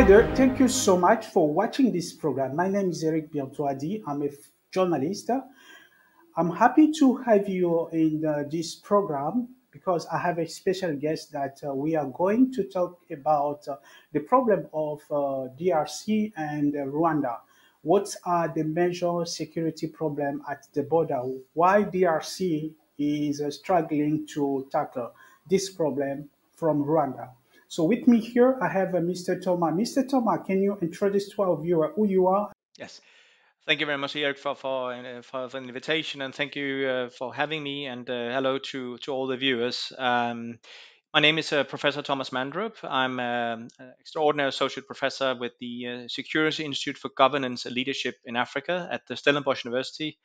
Hi there, thank you so much for watching this program. My name is Eric Biantoadi. I'm a journalist. I'm happy to have you in this program because I have a special guest that we are going to talk about the problem of DRC and Rwanda. What are the major security problems at the border? Why DRC is struggling to tackle this problem from Rwanda? So with me here, I have Mr. Thomas. Mr. Thomas, can you introduce to our viewer who you are? Yes. Thank you very much, Eric, for the invitation, and thank you for having me. And hello to all the viewers. My name is Professor Thomas Mandrup. I'm an extraordinary associate professor with the Security Institute for Governance and Leadership in Africa at the Stellenbosch University,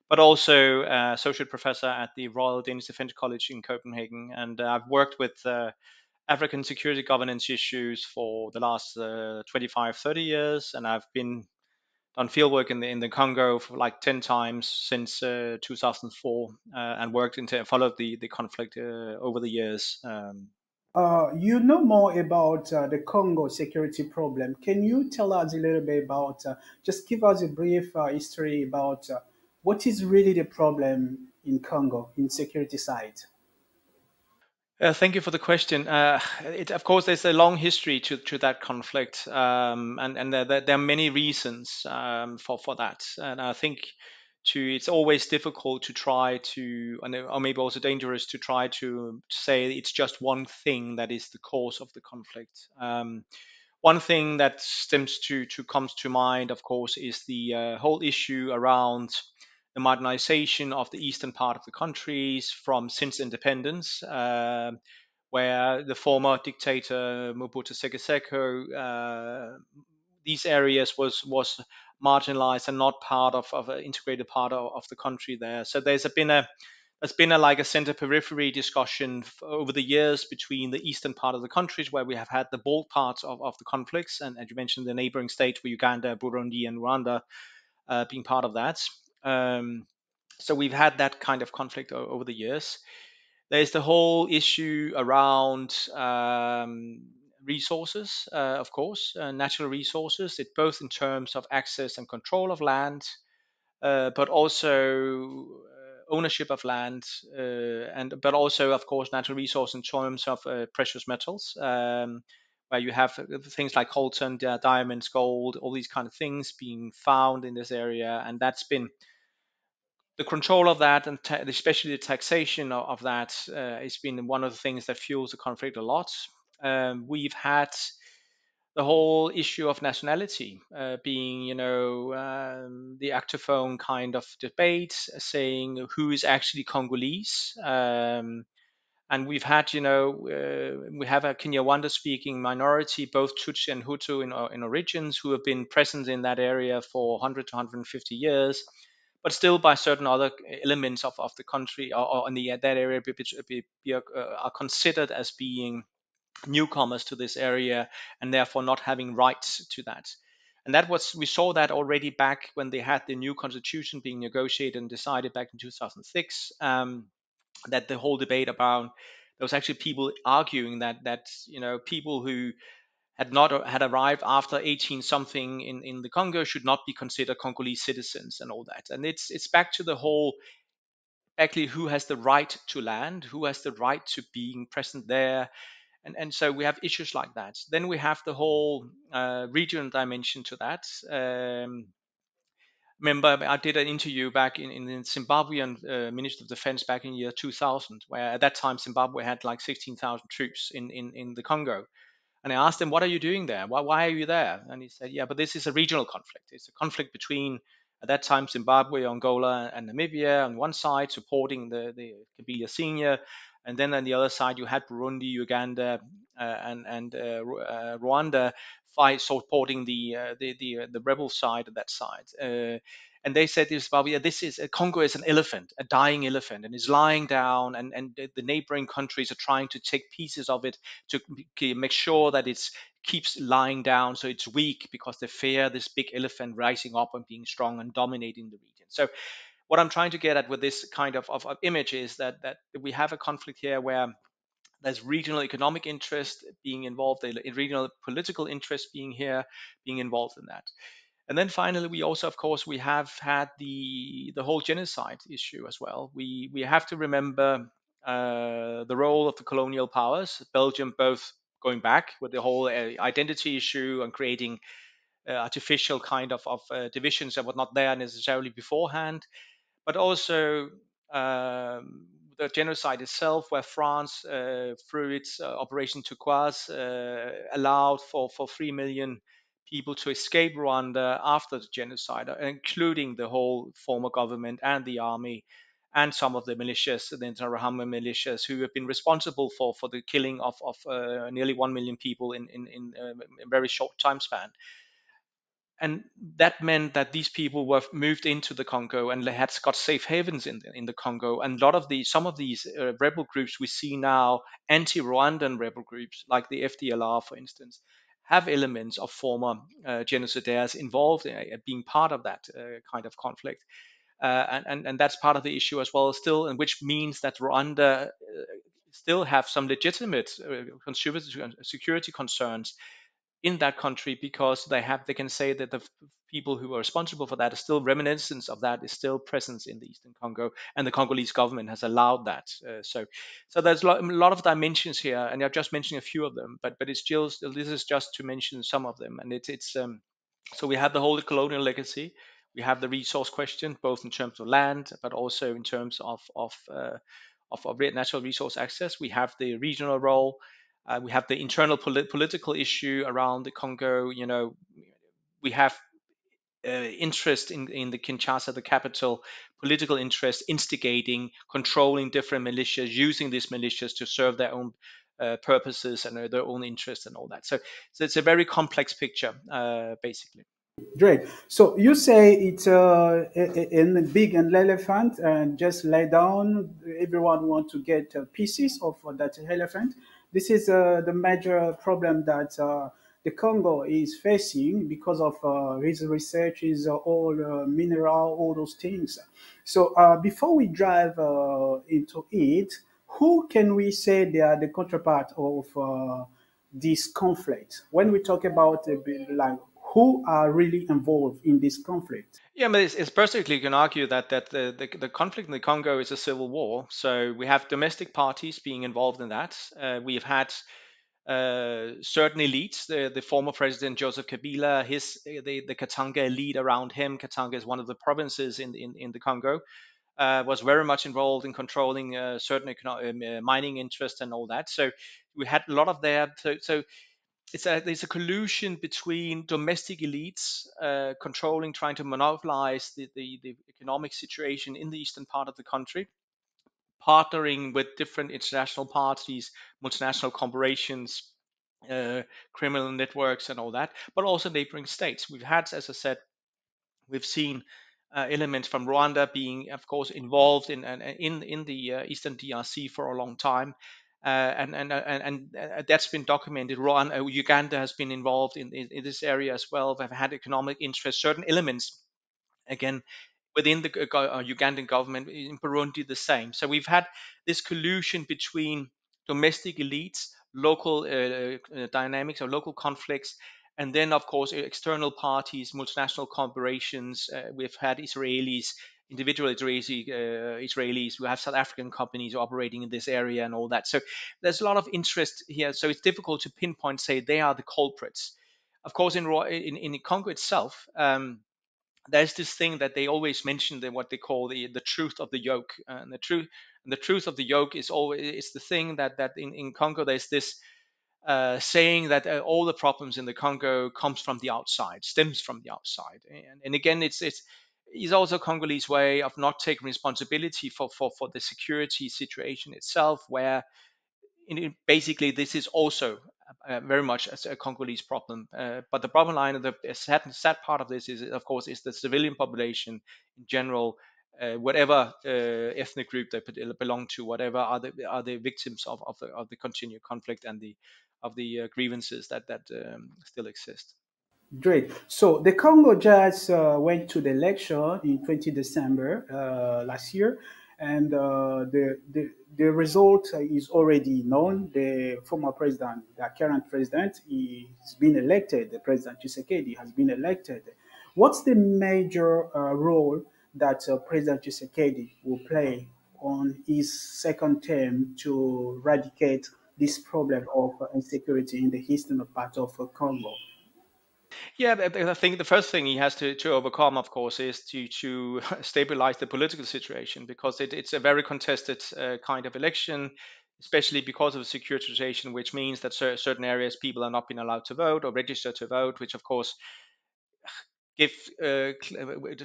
but also associate professor at the Royal Danish Defence College in Copenhagen. And I've worked with African security governance issues for the last 25, 30 years, and I've been done fieldwork in the Congo for like 10 times since 2004, and worked into followed the conflict over the years. You know more about the Congo security problem. Can you tell us a little bit about, just give us a brief history about what is really the problem in Congo in security side? Thank you for the question. Of course, there's a long history to that conflict, and there are many reasons for that. And I think it's always difficult to try to, or maybe also dangerous to try to say it's just one thing that is the cause of the conflict. One thing that stems to comes to mind, of course, is the whole issue around the modernization of the eastern part of the countries from since independence, where the former dictator Mobutu Sese Seko, these areas was marginalized and not part of an integrated part of the country there. So there's been a like a center periphery discussion over the years between the eastern part of the countries where we have had the bold parts of the conflicts, and you mentioned the neighboring states with Uganda, Burundi, and Rwanda being part of that. Um, so we've had that kind of conflict over the years. There's the whole issue around resources, of course, natural resources. It both in terms of access and control of land, but also ownership of land, and but also, of course, natural resource in terms of precious metals. Where you have things like coltan, diamonds, gold, all these kind of things being found in this area, and that's been the control of that, and especially the taxation of that, has been one of the things that fuels the conflict a lot. We've had the whole issue of nationality being, the actophone kind of debate, saying who is actually Congolese. And we've had, we have a Kinyarwanda-speaking minority, both Tutsi and Hutu in origins, who have been present in that area for 100 to 150 years, but still by certain other elements of the country or in that area are considered as being newcomers to this area and therefore not having rights to that. And we saw that already back when they had the new constitution being negotiated and decided back in 2006. That the whole debate about there was actually people arguing that people who had arrived after 18 something in the Congo should not be considered Congolese citizens and all that. And it's back to the whole, actually, who has the right to land, who has the right to being present there. And so we have issues like that. Then we have the whole regional dimension to that. Remember, I did an interview back in the Zimbabwean Minister of Defense back in year 2000, where at that time Zimbabwe had like 16,000 troops in the Congo. And I asked him, "What are you doing there? Why are you there?" And he said, "Yeah, but this is a regional conflict. It's a conflict between, at that time, Zimbabwe, Angola, and Namibia on one side, supporting the Kabila Senior, and then on the other side, you had Burundi, Uganda, and Rwanda fight supporting the rebel side of that side." And they said this about, yeah, this is Congo is an elephant, a dying elephant, and is lying down, and the neighboring countries are trying to take pieces of it to make sure that it keeps lying down so it's weak, because they fear this big elephant rising up and being strong and dominating the region. So what I'm trying to get at with this kind of image is that we have a conflict here where There's regional economic interest being involved, the regional political interest being involved in that. And then finally, we also, of course, we have had the whole genocide issue as well. We have to remember the role of the colonial powers, Belgium, both going back with the whole identity issue and creating artificial kind of divisions that were not there necessarily beforehand, but also the genocide itself, where France, through its Operation Turquoise, allowed for 3 million people to escape Rwanda after the genocide, including the whole former government and the army and some of the militias, the Interahamwe militias, who have been responsible for the killing of nearly 1 million people in a very short time span. And that meant that these people were moved into the Congo and they had got safe havens in the Congo. And a lot of some of these rebel groups we see now, anti-Rwandan rebel groups like the FDRL, for instance, have elements of former genocidaires involved in being part of that kind of conflict. And that's part of the issue as well, still, and which means that Rwanda still have some legitimate security concerns in that country, because they can say that the people who are responsible for that are still reminiscence of that is still present in the Eastern Congo, and the Congolese government has allowed that. So there's a lot of dimensions here, and I've just mentioned a few of them, but it's still, this is just to mention some of them, and it's so we have the whole colonial legacy. We have the resource question, both in terms of land, but also in terms of natural resource access. We have the regional role. We have the internal political issue around the Congo. You know, we have interest in the Kinshasa, the capital, political interest, instigating, controlling different militias, using these militias to serve their own purposes and their own interests and all that. So it's a very complex picture, basically. Great. So you say it's in a big and elephant, and just lay down. Everyone want to get pieces of that elephant. This is the major problem that the Congo is facing because of his research is all mineral, all those things. So before we dive into it, who can we say they are the counterpart of this conflict? When we talk about like who are really involved in this conflict? Yeah, but it's perfectly you can argue that the conflict in the Congo is a civil war. So we have domestic parties being involved in that. We've had certain elites, the former president Joseph Kabila, the Katanga elite around him. Katanga is one of the provinces in the Congo. Was very much involved in controlling certain mining interests and all that. So we had a lot of that. So there's a collusion between domestic elites controlling, trying to monopolize the economic situation in the eastern part of the country, partnering with different international parties, multinational corporations, criminal networks, and all that, but also neighboring states. We've had, as I said, we've seen elements from Rwanda being, of course, involved in the Eastern DRC for a long time, and that's been documented. Uganda has been involved in this area as well. They've had economic interest, certain elements, again, within the Ugandan government. In Burundi, the same. So we've had this collusion between domestic elites, local dynamics or local conflicts, and then, of course, external parties, multinational corporations. We've had Israelis, individual Israelis. We have South African companies operating in this area and all that. So there's a lot of interest here. So it's difficult to pinpoint, say they are the culprits. Of course, in Congo itself, there's this thing that they always mention, that what they call the truth of the yoke. And the truth of the yoke is always, it's the thing that in Congo there's this saying that all the problems in the Congo comes from the outside, stems from the outside. And again, it's also Congolese way of not taking responsibility for the security situation itself, where basically this is also very much a Congolese problem. But the bottom line, of the sad part of this is, of course, is the civilian population in general, whatever ethnic group they belong to, whatever are the victims of the continued conflict and the grievances that still exist. Great. So the Congo just went to the election in 20 December last year, and the result is already known. The former president, the current president, he's been elected. The President Tshisekedi has been elected. What's the major role that President Tshisekedi will play on his second term to eradicate this problem of insecurity in the eastern part of Congo? Yeah, I think the first thing he has to overcome, of course, is to stabilize the political situation, because it's a very contested kind of election, especially because of the security situation, which means that certain areas people are not being allowed to vote or register to vote, which of course give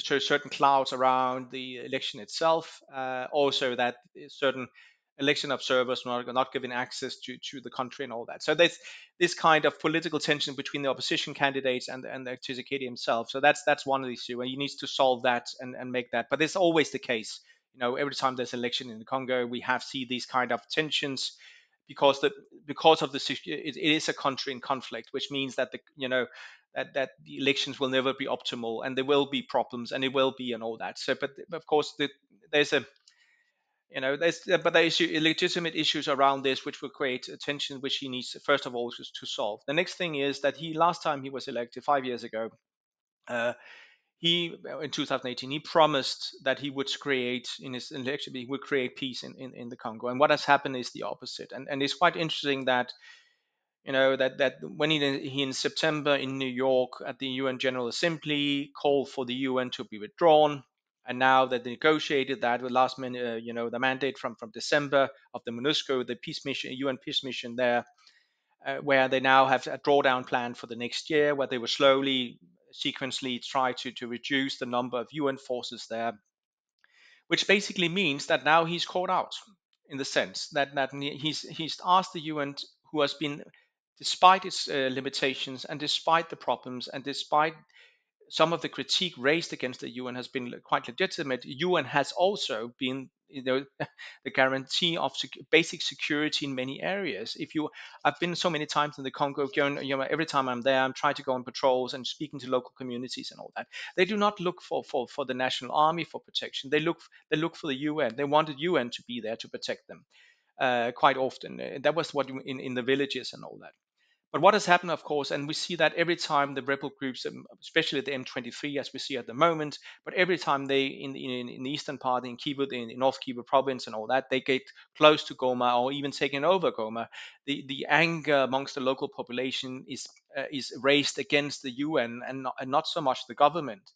certain clouds around the election itself. Also, that certain election observers are not given access to the country and all that. So there's this kind of political tension between the opposition candidates and the Tshisekedi himself. So that's one of the issues, and he needs to solve that and make that. But it's always the case. Every time there's election in the Congo, we have see these kind of tensions because because of it is a country in conflict, which means that that the elections will never be optimal, and there will be problems, and it will be and all that. So, but of course, there's a but there is legitimate issues around this which will create a tension, which he needs first of all to solve. The next thing is that last time he was elected 5 years ago, uh, he in 2018 he promised that he would create in his election he would create peace in the Congo, and what has happened is the opposite. And it's quite interesting that that when he in September in New York at the UN General Assembly called for the UN to be withdrawn, and now that they negotiated that with last minute, the mandate from December of the MONUSCO, the peace mission, UN peace mission there, where they now have a drawdown plan for the next year, where they will slowly, sequentially try to reduce the number of UN forces there, which basically means that now he's caught out in the sense that he's asked the UN, who has been, despite its limitations and despite the problems and despite some of the critique raised against the UN has been quite legitimate. UN has also been, the guarantee of basic security in many areas. I've been so many times in the Congo, every time I'm there, I'm trying to go on patrols and speaking to local communities and all that. They do not look for the national army for protection. They look for the UN. They wanted UN to be there to protect them. Quite often, that was what in the villages and all that. But what has happened, of course, and we see that every time the rebel groups, especially the M23, as we see at the moment, but every time they in the eastern part, in Kivu, in North Kivu province, and all that, they get close to Goma or even taking over Goma, the anger amongst the local population is raised against the UN and not so much the government.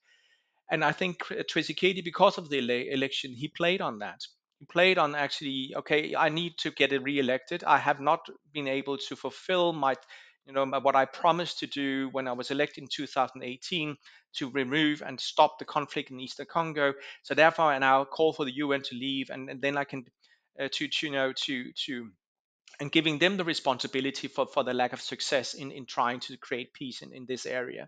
And I think Tshisekedi, because of the election, he played on that. He played on actually, okay, I need to get it re-elected. I have not been able to fulfill what I promised to do when I was elected in 2018 to remove and stop the conflict in Eastern Congo. So therefore, I now call for the UN to leave, and then I can to and giving them the responsibility for the lack of success in trying to create peace in this area.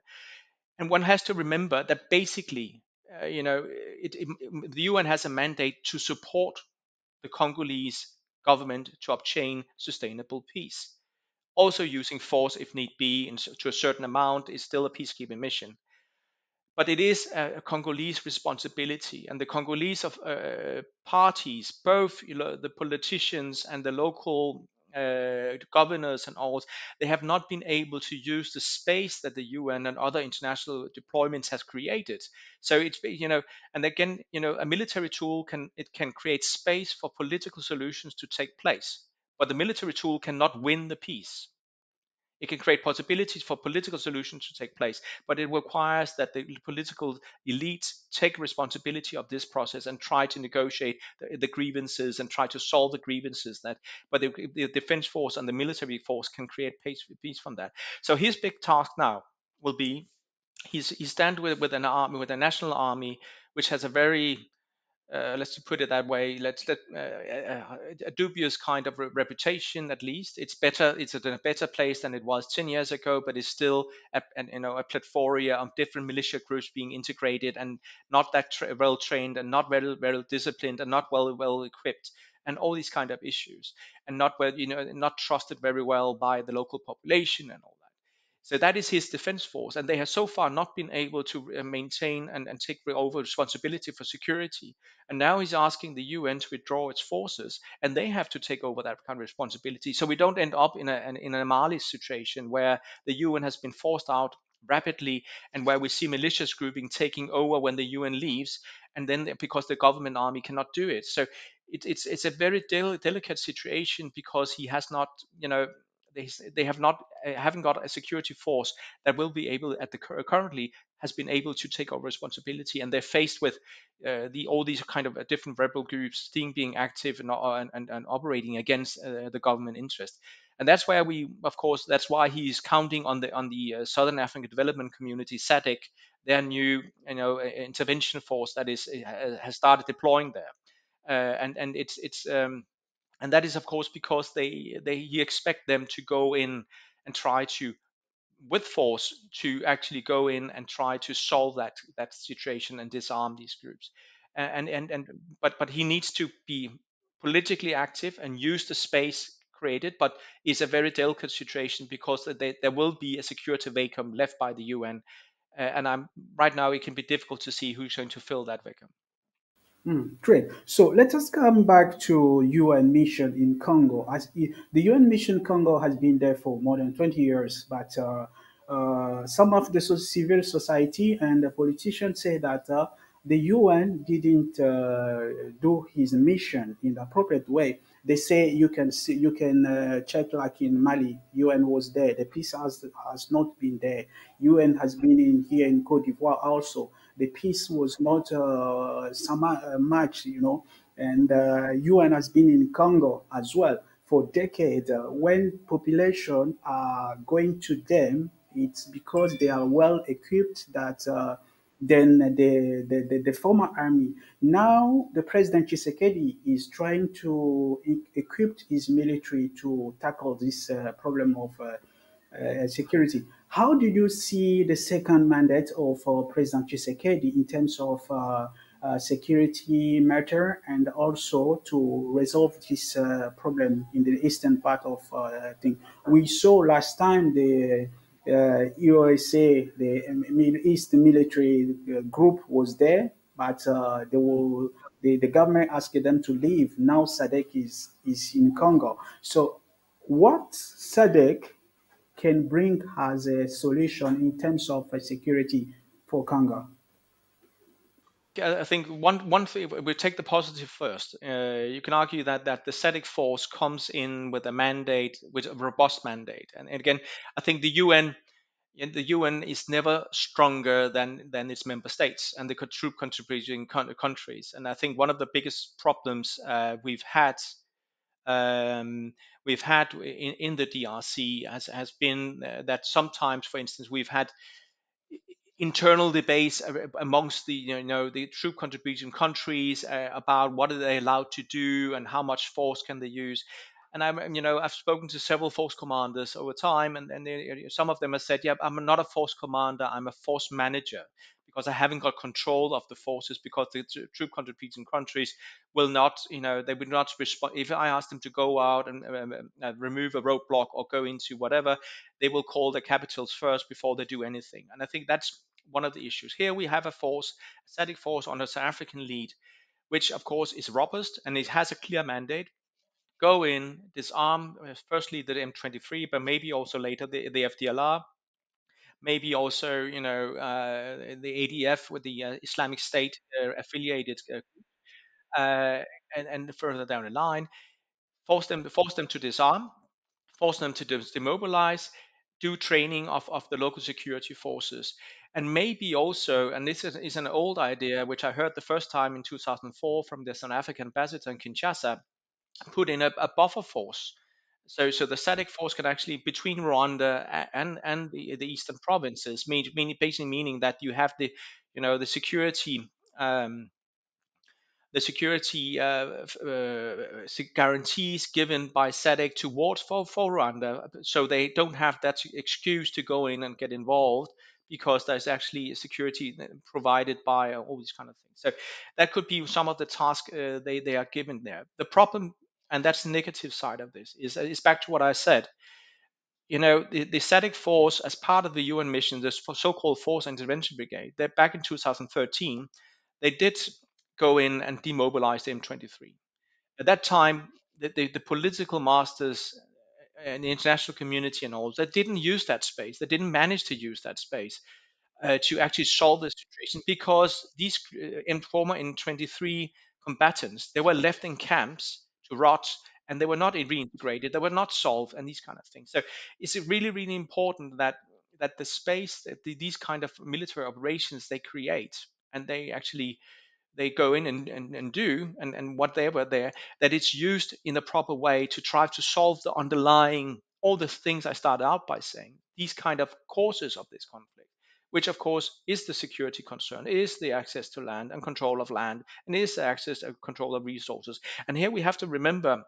And one has to remember that basically, the UN has a mandate to support the Congolese government to obtain sustainable peace. Also, using force if need be, to a certain amount, is still a peacekeeping mission. But it is a Congolese responsibility, and the Congolese of parties, both the politicians and the local governors and all, they have not been able to use the space that the UN and other international deployments has created. So it's and again, a military tool can create space for political solutions to take place, but the military tool cannot win the peace. It can create possibilities for political solutions to take place, but it requires that the political elites take responsibility of this process and try to negotiate the grievances and try to solve the grievances but the defense force and the military force can create peace from that. So his big task now will be he stand with an army, with a national army, which has a very let's put it that way. A dubious kind of reputation. At least it's better. It's at a better place than it was 10 years ago, but it's still a platform of different militia groups being integrated and not that well trained and not well disciplined and not well equipped and all these kind of issues and not trusted very well by the local population and all that. So that is his defense force, and they have so far not been able to maintain and take over responsibility for security. And now he's asking the UN to withdraw its forces, and they have to take over that kind of responsibility. So we don't end up in a Mali situation where the UN has been forced out rapidly, and where we see militias grouping taking over when the UN leaves, and then because the government army cannot do it. So it's a very delicate situation, because he has not, they have not haven't got a security force that will be able at the currently has been able to take over responsibility, and they're faced with all these kind of different rebel groups being active and operating against the government interest. And that's where of course, that's why he's counting on the Southern African Development Community, SADC, their new intervention force that has started deploying there. And it's and that is of course because they you expect them to go in and try to, with force, to actually go in and try to solve that situation and disarm these groups. And but he needs to be politically active and use the space created, but it's a very delicate situation because there will be a security vacuum left by the UN. And I'm right now it can be difficult to see who's going to fill that vacuum. Great. So let us come back to UN mission in Congo. The UN mission Congo has been there for more than 20 years, but some of the civil society and the politicians say that the UN didn't do his mission in the appropriate way. They say you can check, like in Mali, UN was there. The peace has not been there. UN has been in here in Cote d'Ivoire also. The peace was not much, and UN has been in Congo as well for decades. When population are going to them, it's because they are well equipped that than the former army. Now, the President Tshisekedi is trying to equip his military to tackle this problem of security. How do you see the second mandate of President Tshisekedi in terms of security matter, and also to resolve this problem in the eastern part of thing? We saw last time the USA, the Middle East military group was there, but the government asked them to leave. Now SADC is in Congo. So what SADC can bring as a solution in terms of security for Congo? I think one thing, we take the positive first. You can argue that the SADC force comes in with a mandate, with a robust mandate, and again, I think the UN is never stronger than its member states and the troop contributing countries. And I think one of the biggest problems um, we've had in the DRC has been that sometimes, for instance, we've had internal debates amongst the the troop contribution countries about what are they allowed to do and how much force can they use. And I've spoken to several force commanders over time, and some of them have said, "Yeah, I'm not a force commander. I'm a force manager because I haven't got control of the forces because the troop contributing countries will not, they would not respond if I ask them to go out and remove a roadblock or go into whatever. They will call the capitals first before they do anything." And I think that's one of the issues. Here we have a force, a static force under South African lead, which of course is robust and it has a clear mandate. Go in, disarm firstly the M23, but maybe also later the FDLR, maybe also the ADF with the Islamic State affiliated, and further down the line, force them to disarm, force them to demobilize, do training of the local security forces, and maybe also, and this is an old idea which I heard the first time in 2004 from the South African ambassador in Kinshasa, put in a buffer force. So the SADC force can actually between Rwanda and the eastern provinces, basically meaning that you have the security. The security guarantees given by SADC towards for Rwanda, so they don't have that excuse to go in and get involved because there's actually a security provided by all these kind of things. So that could be some of the tasks they are given there. The problem, and that's the negative side of this, is back to what I said. the SADC force, as part of the UN mission, this so-called Force Intervention Brigade, that back in 2013, they did go in and demobilize the M23. At that time, the political masters and the international community and all, they didn't use that space. They didn't manage to use that space to actually solve the situation, because these former M23 combatants, they were left in camps to rot, and they were not reintegrated, they were not solved, and these kind of things. So it's really, really important that the space that these kind of military operations they create, and they actually they go in and do, and what they were there, that it's used in a proper way to try to solve the underlying, all the things I started out by saying, these kind of causes of this conflict, which of course is the security concern, is the access to land and control of land, and is the access and control of resources. And here we have to remember,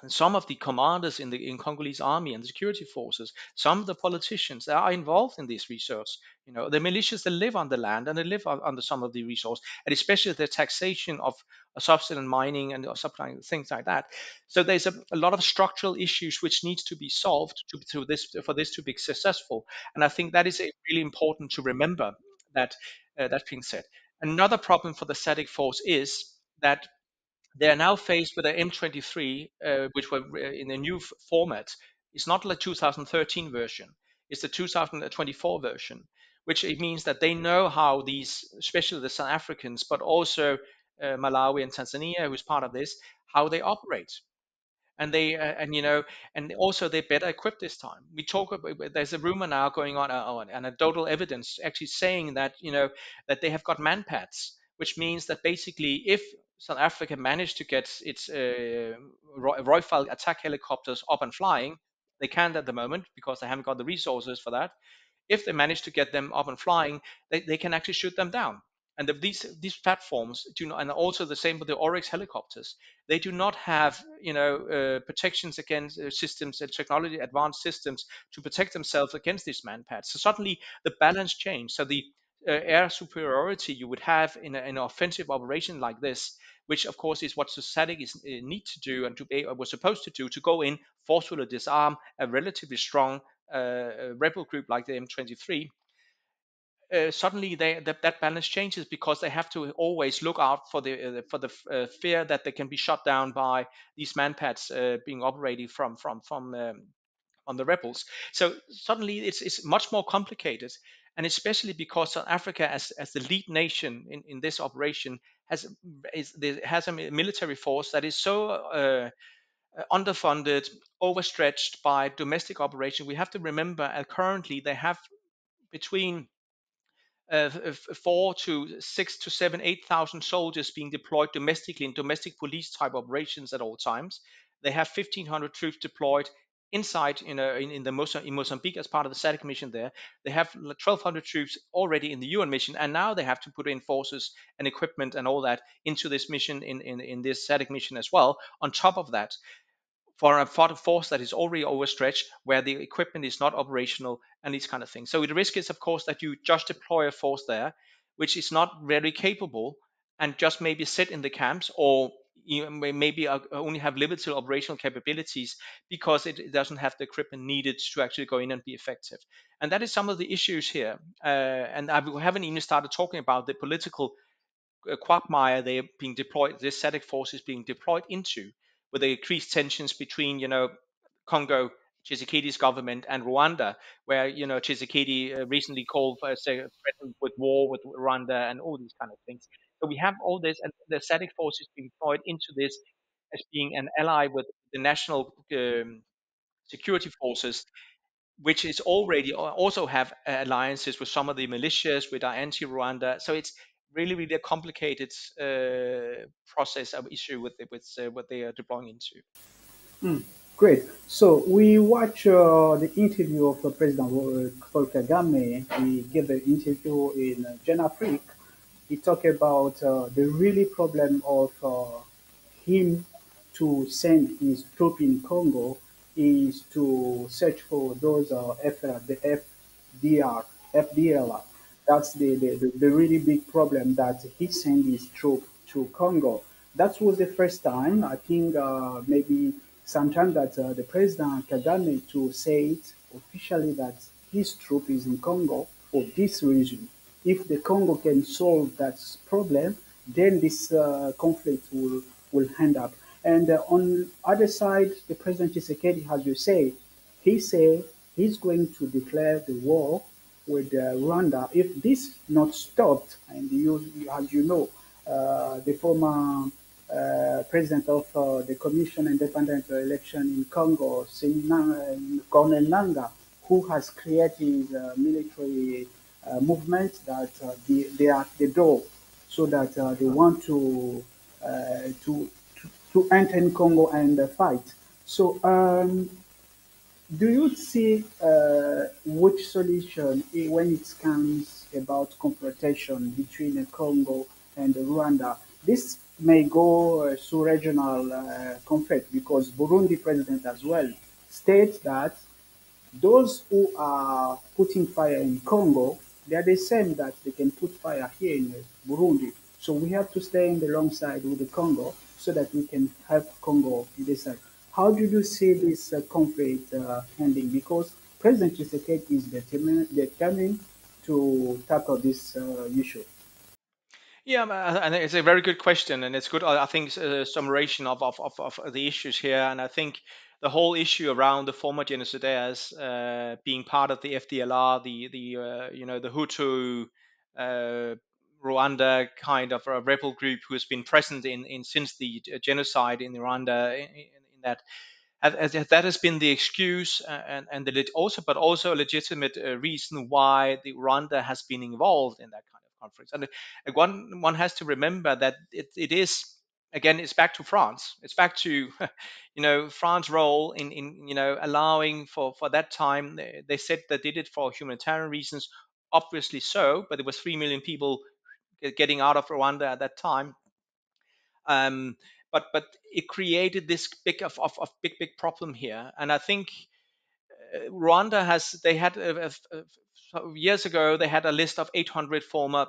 and some of the commanders in Congolese army and the security forces, some of the politicians that are involved in this research, the militias that live on the land and they live under some of the resource, and especially the taxation of subsistence mining and supplying things like that. So there's a lot of structural issues which needs to be solved for this to be successful. And I think that is really important to remember that that being said. Another problem for the SADC force is that they are now faced with an M23, which were in a new format. It's not like 2013 version; it's the 2024 version, which it means that they know how these, especially the South Africans, but also Malawi and Tanzania, who's part of this, how they operate. And they and also they're better equipped this time. We talk about, there's a rumor now going on anecdotal evidence actually saying that that they have got manpads, which means that basically if South Africa managed to get its Rifle attack helicopters up and flying, they can't at the moment because they haven't got the resources for that. If they manage to get them up and flying, they can actually shoot them down. And these platforms do not, and also the same with the Oryx helicopters. They do not have protections against systems and technology, advanced systems to protect themselves against these manpads. So suddenly the balance changed. So the air superiority you would have in an offensive operation like this, which of course is what SADC is need to do and to be was supposed to do, to go in forcefully disarm a relatively strong rebel group like the M23. Suddenly that balance changes, because they have to always look out for the fear that they can be shut down by these manpads being operated from on the rebels. So suddenly it's much more complicated, and especially because South Africa, as the lead nation in this operation, has a military force that is so underfunded, overstretched by domestic operation. We have to remember currently they have between 4 to 6 to 7, 8,000 soldiers being deployed domestically in domestic police type operations at all times. They have 1,500 troops deployed inside, in Mozambique as part of the SADC mission there. They have 1,200 troops already in the UN mission, and now they have to put in forces and equipment and all that into this mission in this SADC mission as well. On top of that, for a force that is already overstretched, where the equipment is not operational and these kind of things. So the risk is, of course, that you just deploy a force there, which is not very capable, and just maybe sit in the camps, or maybe only have limited operational capabilities because it doesn't have the equipment needed to actually go in and be effective. And that is some of the issues here. And we haven't even started talking about the political quagmire they are being deployed, this SADC force is being deployed into, with the increased tensions between, Congo, Tshisekedi's government, and Rwanda, where, Tshisekedi recently called, threatened with war with Rwanda and all these kind of things. So we have all this, and the SADC force is being deployed into this as being an ally with the national security forces, which is already also have alliances with some of the militias with our anti-Rwanda. So it's really, really a complicated process of issue with what they are deploying into. Great. So we watch the interview of President Paul Kagame. He gave an interview in Jeune Afrique. He talked about the really problem of him to send his troop in Congo is to search for those the FDRL. That's the really big problem that he sent his troop to Congo. That was the first time, I think, maybe sometime that the President Kagame to say it officially that his troop is in Congo for this reason. If the Congo can solve that problem, then this conflict will end up. And on other side, the President Tshisekedi, as you say, he said he's going to declare the war with Rwanda if this not stopped. And as you know, the former president of the Commission Independent Election in Congo, Colonel Nanga, who has created a military movement that they are at the door, so that they want to enter in Congo and fight. So do you see which solution when it comes about confrontation between the Congo and Rwanda? This may go through regional conflict because Burundi president as well states that those who are putting fire in Congo, they are the same that they can put fire here in Burundi. So we have to stay in the long side with the Congo so that we can help Congo in this side. How do you see this conflict ending? Because President Tshisekedi is determined to tackle this issue. Yeah, and it's a very good question, and it's good. I think summation of the issues here, and I think the whole issue around the former genocidaires being part of the FDLR, the Hutu, uh, Rwanda kind of a rebel group who has been present in since the genocide in Rwanda in that that has been the excuse and also, but also a legitimate reason why the Rwanda has been involved in that kind of conflict. And one has to remember that it is again it's back to France. It's back to France's role in allowing for that time. They said they did it for humanitarian reasons, obviously so, but there was 3 million people getting out of Rwanda at that time. But it created this of big problem here, and I think Rwanda has they had years ago they had a list of 800 former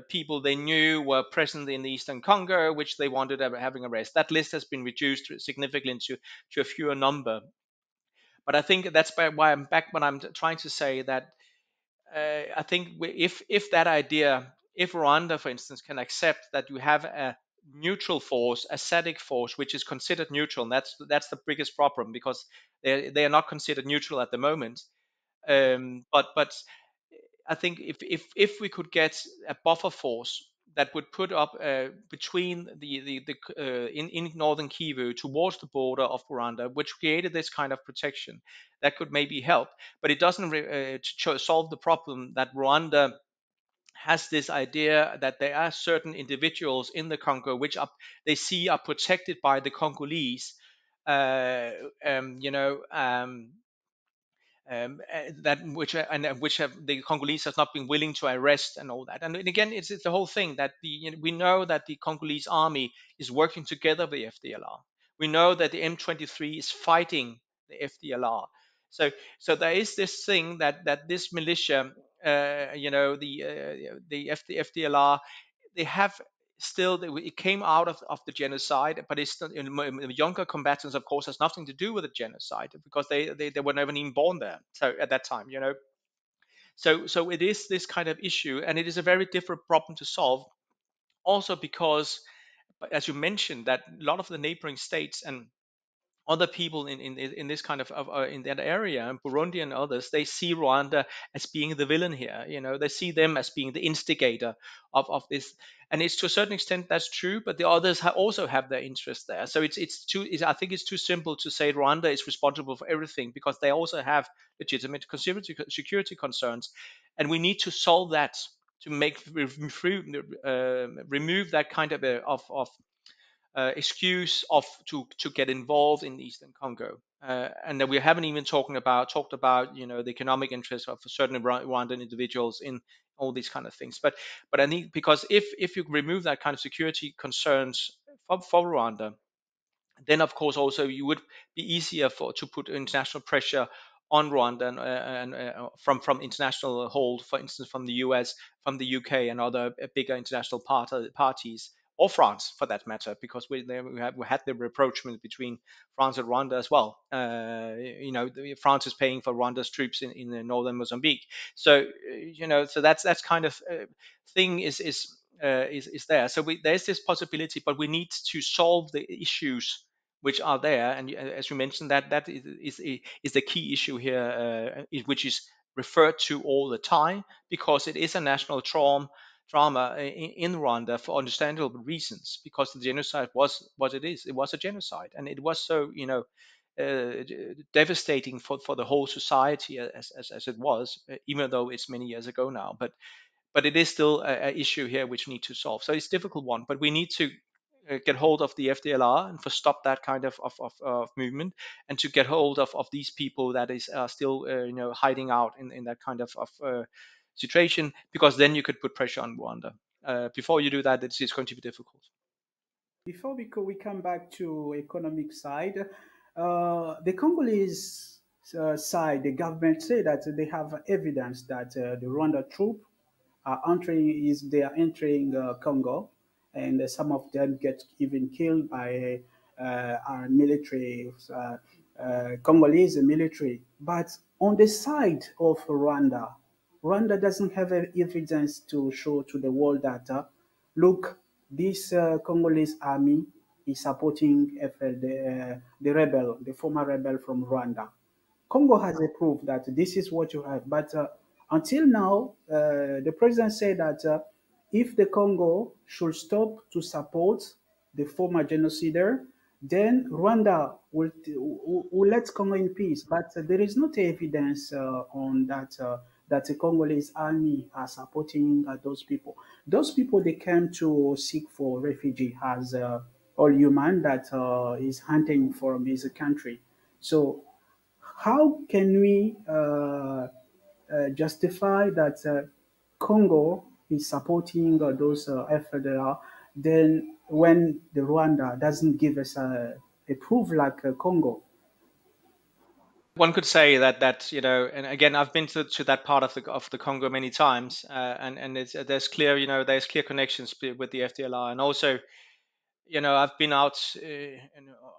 people they knew were present in the Eastern Congo, which they wanted having arrest. That list has been reduced significantly to a fewer number. But I think that's why I'm back when I'm trying to say that I think if that idea, if Rwanda, for instance, can accept that you have a neutral force, a static force, which is considered neutral, and that's the biggest problem because they are not considered neutral at the moment. But I think if we could get a buffer force that would put up between in northern Kivu towards the border of Rwanda, which created this kind of protection, that could maybe help. But it doesn't solve the problem that Rwanda has this idea that there are certain individuals in the Congo which they see are protected by the Congolese. Uh, um, you know, um, that which have the Congolese has not been willing to arrest and all that. And again, it's the whole thing that we know that the Congolese army is working together with the FDLR. We know that the M23 is fighting the FDLR. So there is this thing that this militia, FDLR, they have still it came out of the genocide, but it's still younger combatants, of course, has nothing to do with the genocide because they were never even born there. So at that time, so it is this kind of issue, and it is a very different problem to solve. Also because, as you mentioned, that a lot of the neighboring states and other people in this kind of in that area, Burundi and others, they see Rwanda as being the villain here. They see them as being the instigator of this, and it's to a certain extent that's true. But the others also have their interest there. So I think it's too simple to say Rwanda is responsible for everything because they also have legitimate security concerns, and we need to solve that to remove that kind of excuse to get involved in Eastern Congo, and that we haven't even talked about the economic interests of certain Rwandan individuals in all these kind of things. But I need because if you remove that kind of security concerns for Rwanda, then of course also you would be easier to put international pressure on Rwanda and from international hold, for instance, from the US, from the UK, and other bigger international parties or France for that matter, because we had the rapprochement between France and Rwanda as well. France is paying for Rwanda's troops in the northern Mozambique. So so that's kind of thing is there. So there's this possibility, but we need to solve the issues which are there. And as you mentioned, that is the key issue here, which is referred to all the time, because it is a national trauma in Rwanda for understandable reasons, because the genocide was what it is. It was a genocide, and it was so devastating for the whole society as it was, even though it's many years ago now. But it is still a issue here which we need to solve. So it's a difficult one, but we need to get hold of the FDLR and for stop that kind of movement, and to get hold of these people that is still hiding out in that kind of situation, because then you could put pressure on Rwanda. Before you do that, it's going to be difficult. Before we come back to economic side, the Congolese side, the government say that they have evidence that the Rwanda troop they are entering Congo, and some of them get even killed by our military, Congolese military. But on the side of Rwanda, Rwanda doesn't have evidence to show to the world that look, this Congolese army is supporting the rebel, the former rebel from Rwanda. Congo has a proof that this is what you have. But until now, the president said that if the Congo should stop to support the former genocidaire, then Rwanda will let Congo in peace. But there is not evidence on that that the Congolese army are supporting those people. Those people, they came to seek for refugee as all human that is hunting from his country. So how can we justify that Congo is supporting those FDR, then when the Rwanda doesn't give us a proof like Congo? One could say that and again, I've been to that part of the Congo many times, and there's clear there's clear connections with the FDLR. And also I've been out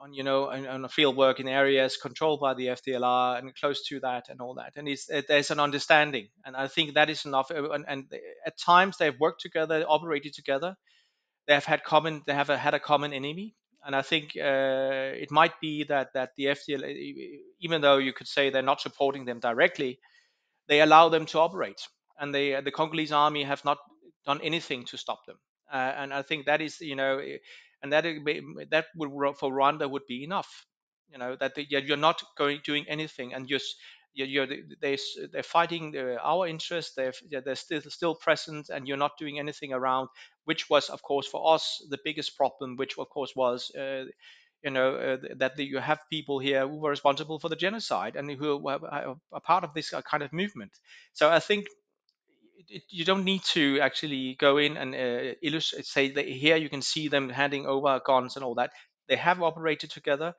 on a field work in areas controlled by the FDLR and close to that and all that, and there's an understanding, and I think that is enough. And at times they've worked together, operated together. They have had a common enemy, and I think it might be that the FDL, even though you could say they're not supporting them directly, they allow them to operate, and the Congolese army have not done anything to stop them. And I think that is and that would for Rwanda would be enough. That you're not doing anything, and they're fighting our interests. They're still present, and you're not doing anything around, which was of course for us the biggest problem, which of course was that you have people here who were responsible for the genocide and who were a part of this kind of movement. So I think you don't need to actually go in and illustrate, say that here you can see them handing over guns and all that. They have operated together.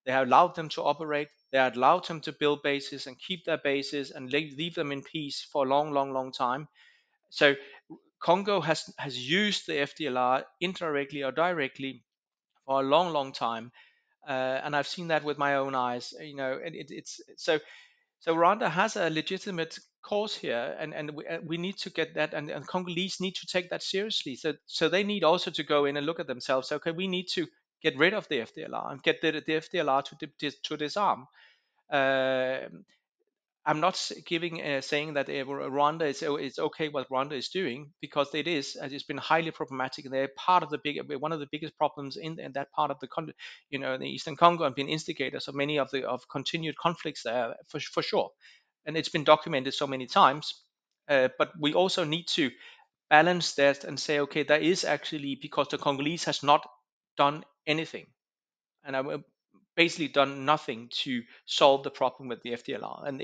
They have allowed them to operate. They have allowed them to build bases and keep their bases and leave them in peace for a long, long, long time. So Congo has used the FDLR indirectly or directly for a long, long time, and I've seen that with my own eyes. And it's so Rwanda has a legitimate cause here, and we need to get that, and Congolese need to take that seriously. So they need also to go in and look at themselves. Okay, we need to get rid of the FDLR and get the FDLR to disarm. Uh, I'm not saying that Rwanda is it's okay what Rwanda is doing, because it is, as it's been highly problematic. And they're part of one of the biggest problems in that part of the country, in the Eastern Congo, and been instigators of many of continued conflicts there for sure. And it's been documented so many times. But we also need to balance that and say, okay, there is actually, because the Congolese has not done anything, and I've basically done nothing to solve the problem with the FDLR. And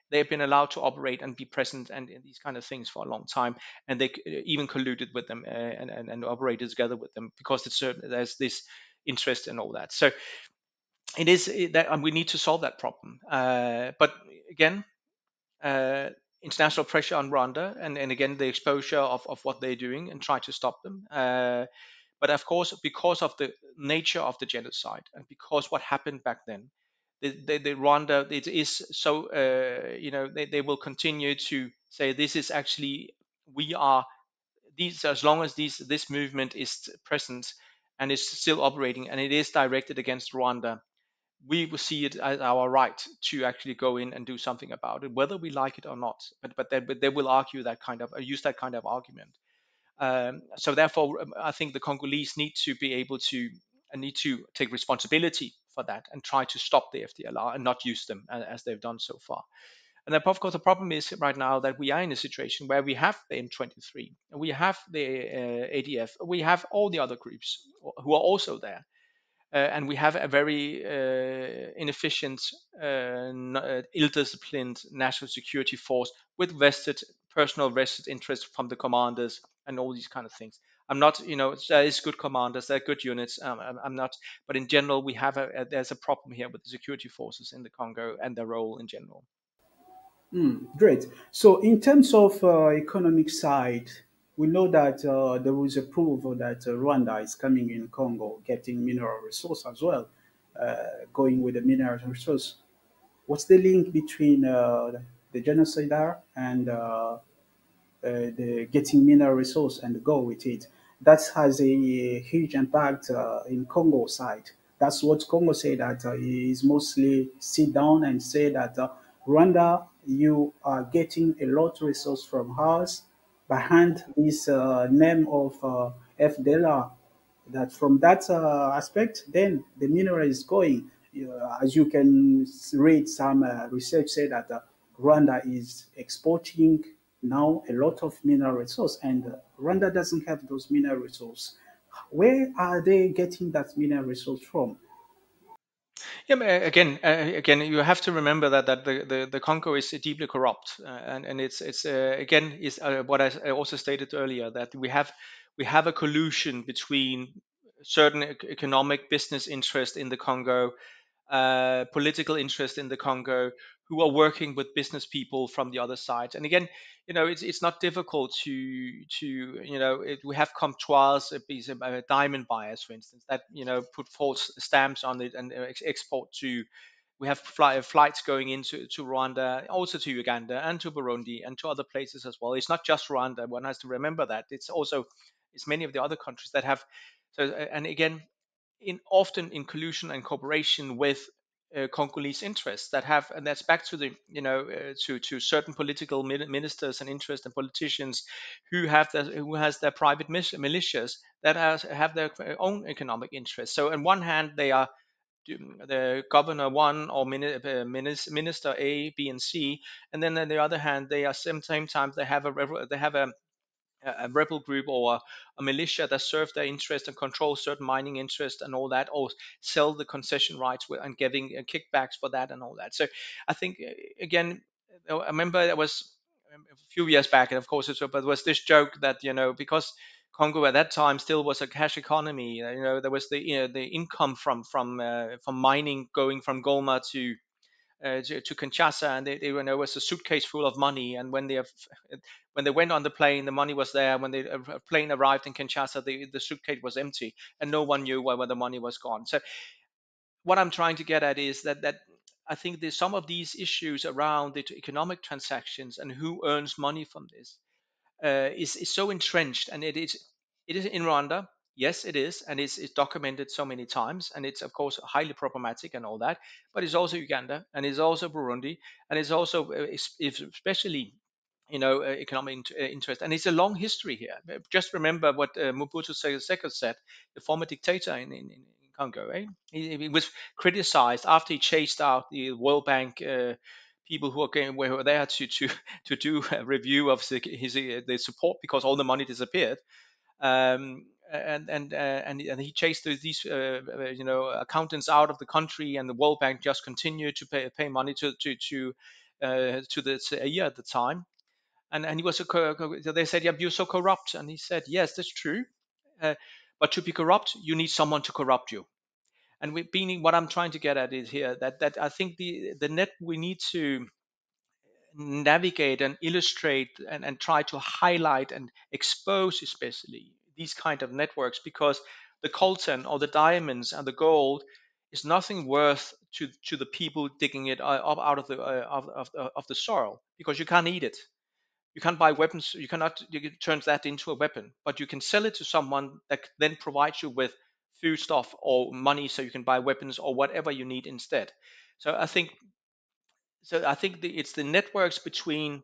they've been allowed to operate and be present and these kind of things for a long time, and they even colluded with them and operated together with them, because there's this interest and all that. So it is that, and we need to solve that problem. But again, uh, international pressure on Rwanda, and again the exposure of what they're doing, and try to stop them. But of course, because of the nature of the genocide and because what happened back then, the Rwanda, it is so, they will continue to say this is actually, we are these, as long as this movement is present and is still operating and it is directed against Rwanda, we will see it as our right to actually go in and do something about it, whether we like it or not. But they will argue that kind of, use that kind of argument. So therefore, I think the Congolese need to be able to, need to take responsibility for that and try to stop the FDLR and not use them as they've done so far. And then, of course, the problem is right now that we are in a situation where we have the M23, we have the ADF, we have all the other groups who are also there. And we have a very inefficient, ill-disciplined national security force with personal vested interest from the commanders and all these kind of things. I'm not, there is good commanders, there are good units. I'm not, but in general, there's a problem here with the security forces in the Congo and their role in general. Great. So, in terms of economic side, we know that there was a proof that Rwanda is coming in Congo, getting mineral resource as well, going with the mineral resource. What's the link between the genocidaire and the getting mineral resource and go with it? That has a huge impact in Congo side. That's what Congo say, that is mostly sit down and say that Rwanda, you are getting a lot of resource from us behind this name of FDLR. That from that aspect, then the mineral is going. As you can read, some research say that Rwanda is exporting now a lot of mineral resource, and Rwanda doesn't have those mineral resource. Where are they getting that mineral resource from? Yeah, but again, you have to remember that the Congo is deeply corrupt, and it's again is what I also stated earlier, that we have a collusion between certain economic business interest in the Congo, political interest in the Congo, who are working with business people from the other side. And again, it's not difficult we have comptoirs, these diamond buyers, for instance, that put false stamps on it and export to. We have flights going to Rwanda, also to Uganda and to Burundi and to other places as well. It's not just Rwanda. One has to remember that. It's many of the other countries that have. So, and again, often in collusion and cooperation with Congolese interests that have, and that's back to the to certain political ministers and interests and politicians who has their private militias that have their own economic interests. So on one hand, they are the governor one or minister A, B, and C, and then on the other hand, they are same time they have a rebel group or a militia that serve their interest and control certain mining interests and all that, or sell the concession rights and getting kickbacks for that and all that. So I think again, I remember there was a few years back, and of course but was this joke that because Congo at that time still was a cash economy, there was the income from mining going from Goma to Kinshasa, and there was a suitcase full of money. And when they went on the plane, the money was there. When the plane arrived in Kinshasa, the suitcase was empty, and no one knew where the money was gone. So what I'm trying to get at is that I think there's some of these issues around the economic transactions and who earns money from this is so entrenched, and it is in Rwanda. Yes, it is, and it's documented so many times, and it's of course highly problematic and all that. But it's also Uganda, and it's also Burundi, and it's also especially economic interest, and it's a long history here. Just remember what Mobutu Sese Seko said, the former dictator in Congo. Eh? He was criticized after he chased out the World Bank people who were there to do a review of the support, because all the money disappeared. And he chased these accountants out of the country, and the World Bank just continued to pay money to the CAE at the time. And he was they said, yeah, you're so corrupt, and he said, yes, that's true, uh, but to be corrupt you need someone to corrupt you. And what I'm trying to get at is here that I think the net we need to navigate and illustrate and try to highlight and expose especially these kind of networks, because the coltan or the diamonds and the gold is nothing worth to the people digging it up out of of the soil, because you can't eat it. You can't buy weapons. You can turn that into a weapon, but you can sell it to someone that then provides you with food stuff or money, so you can buy weapons or whatever you need instead. So I think it's the networks between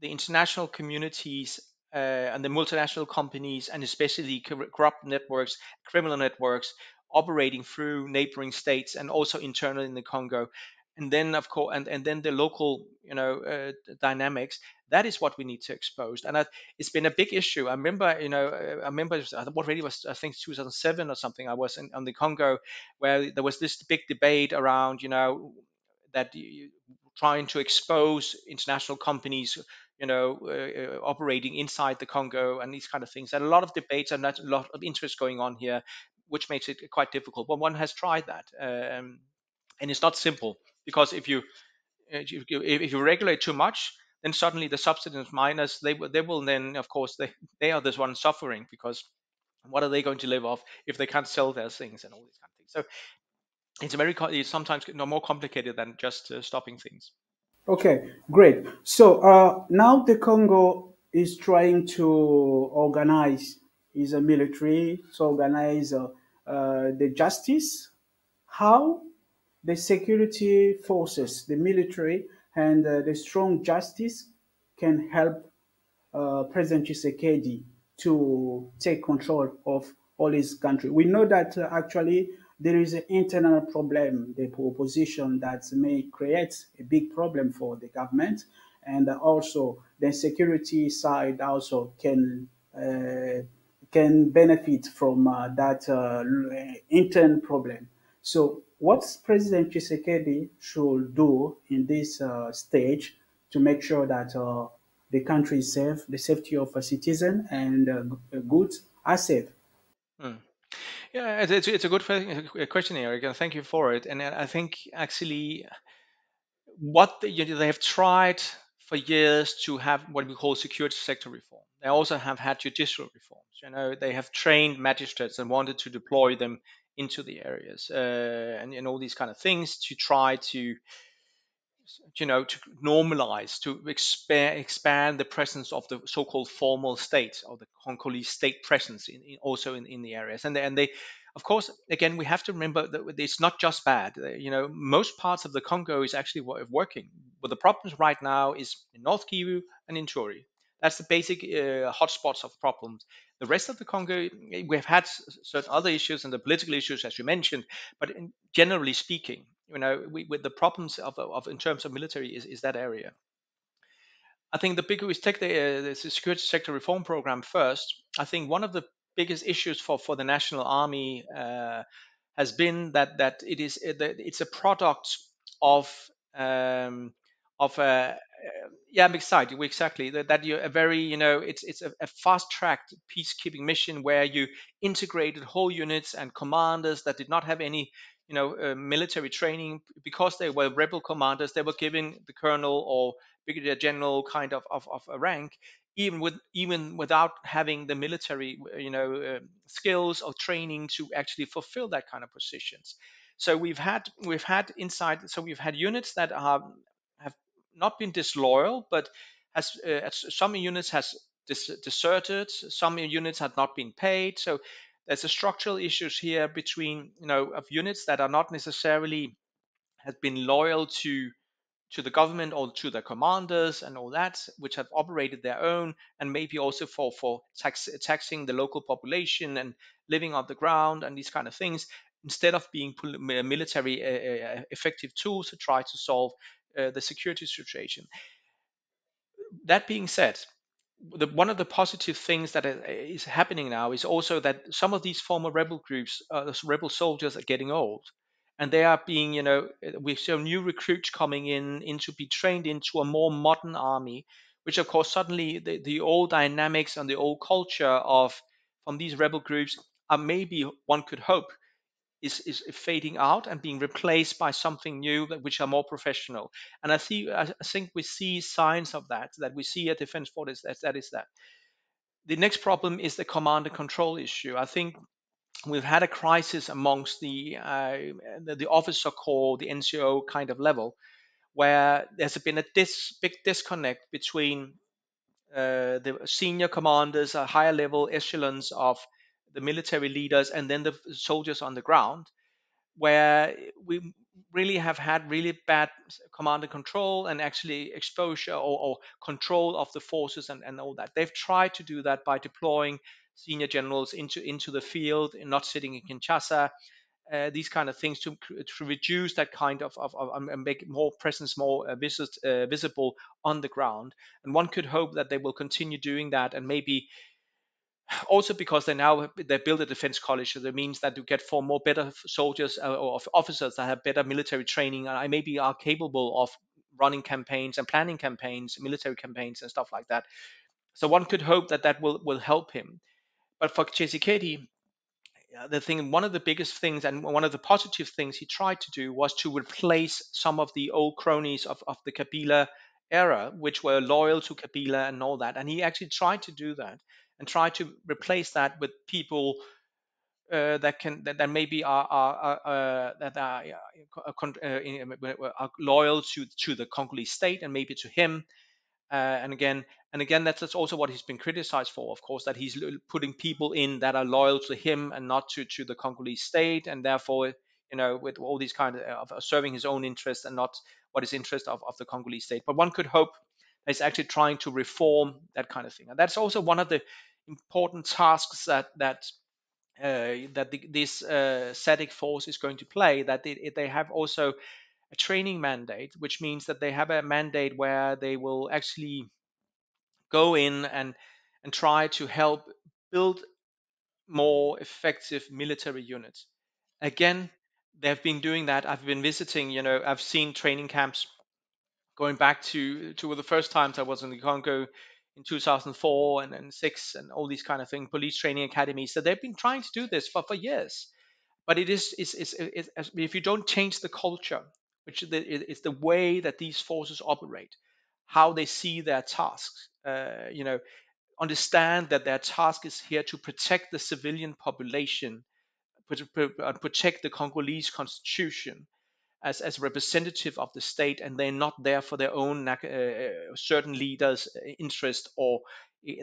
the international communities and the multinational companies, and especially corrupt networks, criminal networks operating through neighboring states and also internally in the Congo. And then, of course, and then the local, dynamics. That is what we need to expose, and it's been a big issue. I remember, what really was, I think, 2007 or something. I was on the Congo, where there was this big debate around, that trying to expose international companies, operating inside the Congo and these kind of things. And a lot of debates and a lot of interest going on here, which makes it quite difficult. But one has tried that, and it's not simple, because if you regulate too much, then suddenly the subsistence miners, they will then, of course, they are the ones suffering, because what are they going to live off if they can't sell their things and all these kind of things? So it's sometimes more complicated than just stopping things. Okay, great. So now the Congo is trying to organize is a military to organize the justice. How the security forces, the military, and the strong justice can help President Tshisekedi to take control of all his country. We know that actually there is an internal problem, the opposition that may create a big problem for the government, and also the security side also can benefit from that internal problem. So, what President Tshisekedi should do in this stage to make sure that the country is safe, the safety of a citizen, and goods are safe? Hmm. Yeah, it's a good question, Eric, and thank you for it. And I think actually they have tried for years to have what we call security sector reform. They also have had judicial reforms. They have trained magistrates and wanted to deploy them into the areas, and all these kind of things to try to normalize, to expand the presence of the so-called formal state, or the Congolese state presence also in the areas. And they, of course, again, we have to remember that it's not just bad. Most parts of the Congo is actually working. But the problems right now is in North Kivu and in Ituri. That's the basic hotspots of problems. The rest of the Congo, we've had certain other issues and the political issues, as you mentioned, but generally speaking, with the problems of in terms of military is that area. I think the bigger we take the security sector reform program first. I think one of the biggest issues for the national army has been that it's a product of um, of yeah, I'm excited. Exactly that you're a very it's a fast tracked peacekeeping mission where you integrated whole units and commanders that did not have any military training, because they were rebel commanders. They were given the colonel or brigadier general kind of a rank, even without having the military skills or training to actually fulfill that kind of positions. So we've had inside. So we've had units that have not been disloyal, but some units has deserted. Some units had not been paid. So there's a structural issues here between of units that are not necessarily have been loyal to the government or to the commanders and all that, which have operated their own, and maybe also for taxing the local population and living on the ground and these kind of things, instead of being military effective tools to try to solve the security situation. That being said, one of the positive things that is happening now is also that some of these former rebel groups, rebel soldiers, are getting old, and they are being, we see new recruits coming in to be trained into a more modern army, which of course suddenly the old dynamics and the old culture of from these rebel groups are, maybe one could hope, is fading out and being replaced by something new which are more professional. And I think we see signs of that we see at Defense Forces, that is that. The next problem is the command and control issue. I think we've had a crisis amongst the officer corps, the NCO kind of level, where there's been a big disconnect between the senior commanders, higher level echelons of the military leaders, and then the soldiers on the ground, where we really have had really bad command and control and actually exposure or control of the forces and all that. They've tried to do that by deploying senior generals into the field and not sitting in Kinshasa, these kind of things to reduce that kind of and make more presence more visible on the ground. And one could hope that they will continue doing that, and maybe also because they build a defense college, so that means that you get more better soldiers or officers that have better military training and maybe are capable of running campaigns and planning campaigns, military campaigns and stuff like that. So one could hope that that will help him. But for Tshisekedi, one of the biggest things and one of the positive things he tried to do was to replace some of the old cronies of the Kabila era, which were loyal to Kabila and all that. And he actually tried to do that and try to replace that with people that maybe are loyal to the Congolese state and maybe to him. And again, that's also what he's been criticized for, of course, that he's putting people in that are loyal to him and not to the Congolese state, and therefore, with all these kind of serving his own interest and not what is interest of the Congolese state. But one could hope that he's actually trying to reform that kind of thing, and that's also one of the important tasks that this SADC force is going to play. That they have also a training mandate, which means that they have a mandate where they will actually go in and try to help build more effective military units. Again, they've been doing that. I've been visiting, I've seen training camps going back to the first times I was in the Congo in 2004 and 6 and all these kind of things, police training academies. So they've been trying to do this for years. But it is if you don't change the culture, which is the way that these forces operate, how they see their tasks, understand that their task is here to protect the civilian population, protect the Congolese constitution as representative of the state, and they're not there for their own certain leaders' interest or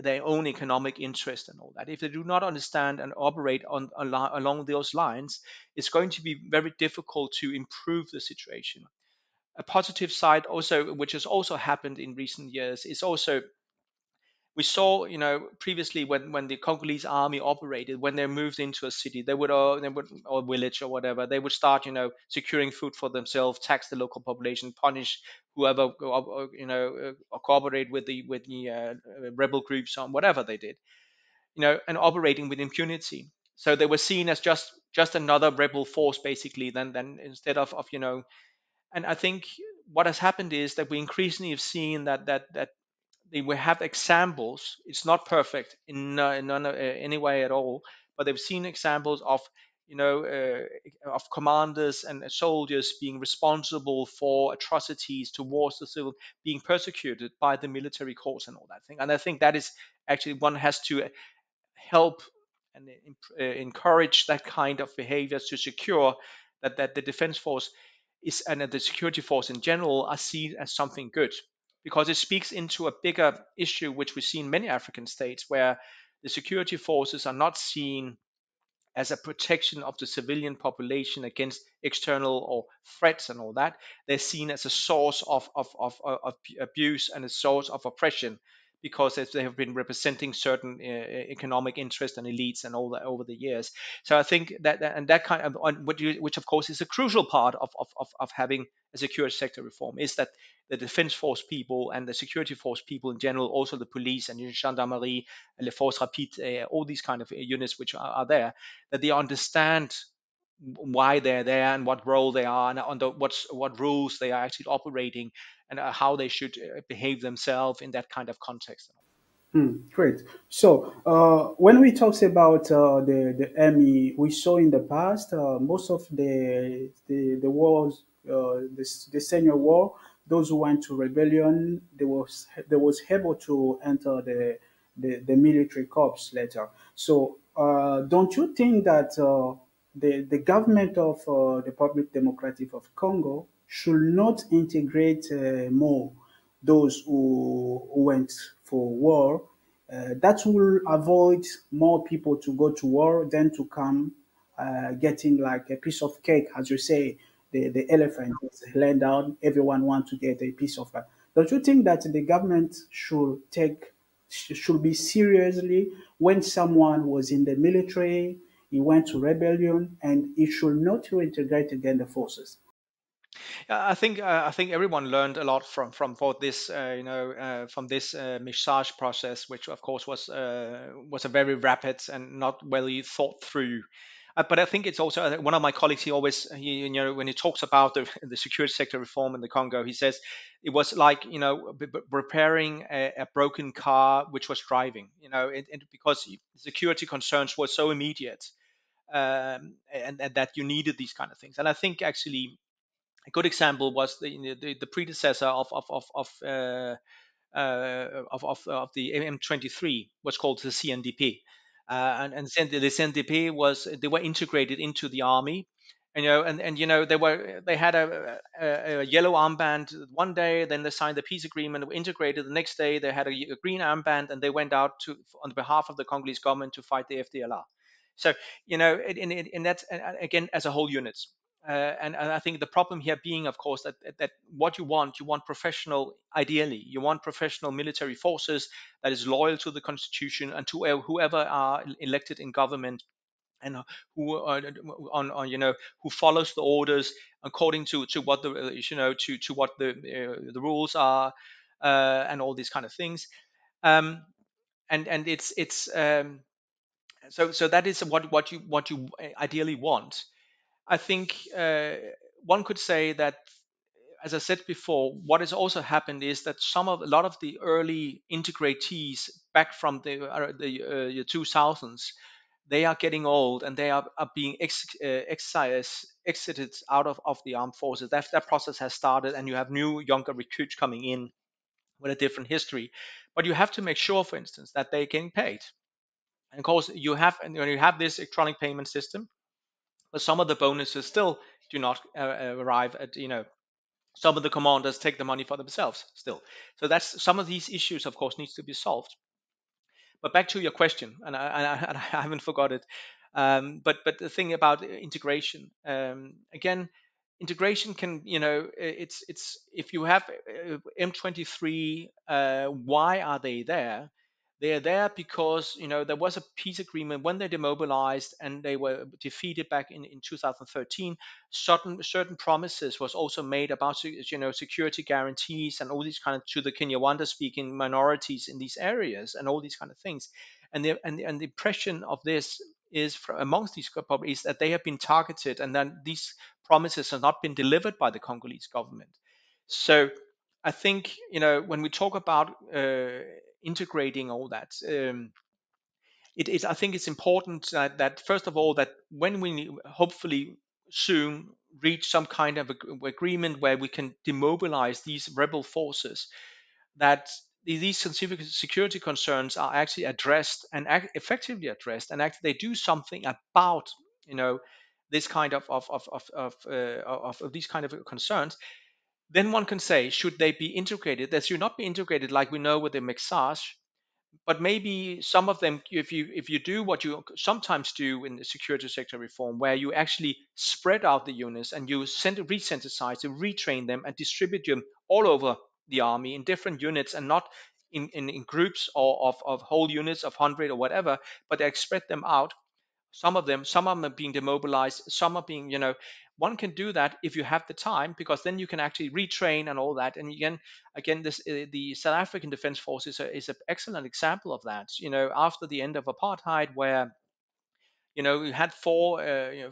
their own economic interest and all that. If they do not understand and operate along those lines, it's going to be very difficult to improve the situation. A positive side also, which has also happened in recent years, is also we saw, previously when the Congolese army operated, when they moved into a city, they would or village or whatever, they would start, securing food for themselves, tax the local population, punish whoever, cooperate with the rebel groups on whatever they did, and operating with impunity. So they were seen as just another rebel force, basically. Then instead of. And I think what has happened is that we increasingly have seen that they will have examples. It's not perfect in none any way at all, but they've seen examples of commanders and soldiers being responsible for atrocities towards the civil, being persecuted by the military courts and all that thing. And I think that is actually one has to help and encourage that kind of behavior to secure that the defense force is and the security force in general are seen as something good, because it speaks into a bigger issue which we see in many African states, where the security forces are not seen as a protection of the civilian population against external or threats and all that. They're seen as a source of abuse and a source of oppression, because they have been representing certain economic interests and elites and all that over the years. So I think that kind of, which of course is a crucial part of having a security sector reform, is that the defense force people and the security force people in general, also the police and gendarmerie and the force rapide, all these kind of units which are there, that they understand why they're there and what role they are and under what rules they are actually operating, and how they should behave themselves in that kind of context. Great. So, when we talk about the Emmy, we saw in the past most of the wars, the senior war, those who went to rebellion, they was able to enter the military corps later. So don't you think that the government of the Republic Democratic of Congo should not integrate more those who went for war? That will avoid more people to go to war than to come getting like a piece of cake, as you say, the elephant is laying down, everyone wants to get a piece of that. Don't you think that the government should be seriously when someone was in the military, he went to rebellion, and he should not reintegrate again the forces? I think everyone learned a lot from for this from this massage process, which of course was a very rapid and not really thought through. But I think it's also one of my colleagues. You know, when he talks about the security sector reform in the Congo, he says it was like, you know, repairing a broken car which was driving. You know, because security concerns were so immediate, and that you needed these kind of things. And I think actually a good example was the predecessor of the M23 was called the CNDP, the CNDP was they were integrated into the army, and you know they had a yellow armband one day, then they signed the peace agreement, were integrated the next day, they had a green armband, and they went out to on behalf of the Congolese government to fight the FDLR. So you know, in that again as a whole unit. And I think the problem here being, of course, that what you want professional, ideally, you want professional military forces that is loyal to the constitution and to whoever are elected in government, and who are on you know, who follows the orders according to what the to what the rules are, and all these kind of things. Um, and it's so that is what you ideally want. I think one could say that, as I said before, what has also happened is that a lot of the early integrees back from the 2000s, they are getting old, and they are being exited out of the armed forces. That process has started, and you have new younger recruits coming in with a different history. But you have to make sure, for instance, that they're getting paid. And of course, when you have this electronic payment system, but some of the bonuses still do not arrive at, you know, some of the commanders take the money for themselves still. So that's some of these issues, of course, needs to be solved. But back to your question, and I haven't forgot it. But the thing about integration, again, integration can, you know, it's if you have M23, why are they there? They are there because, you know, there was a peace agreement when they demobilized and they were defeated back in 2013. Certain promises was also made about, you know, security guarantees and all these kind of to the Kinyarwanda speaking minorities in these areas and all these kind of things. And the impression of this is amongst these is that they have been targeted, and then these promises have not been delivered by the Congolese government. So I think, you know, when we talk about integrating all that, I think it's important that first of all, that when we hopefully soon reach some kind of agreement where we can demobilize these rebel forces, that these security concerns are actually addressed and effectively addressed, and actually they do something about, you know, this kind of these kind of concerns. Then one can say, should they be integrated? They should not be integrated like we know with the Mexage, but maybe some of them, if you do what you sometimes do in the security sector reform, where you actually spread out the units and you resynthesize, you retrain them and distribute them all over the army in different units, and not in groups or of whole units of 100 or whatever, but they spread them out. Some of them are being demobilized, some are being, you know, one can do that if you have the time, because then you can actually retrain and all that. And again, this the South African Defense Force is an excellent example of that. You know, after the end of apartheid, where, you know, we had four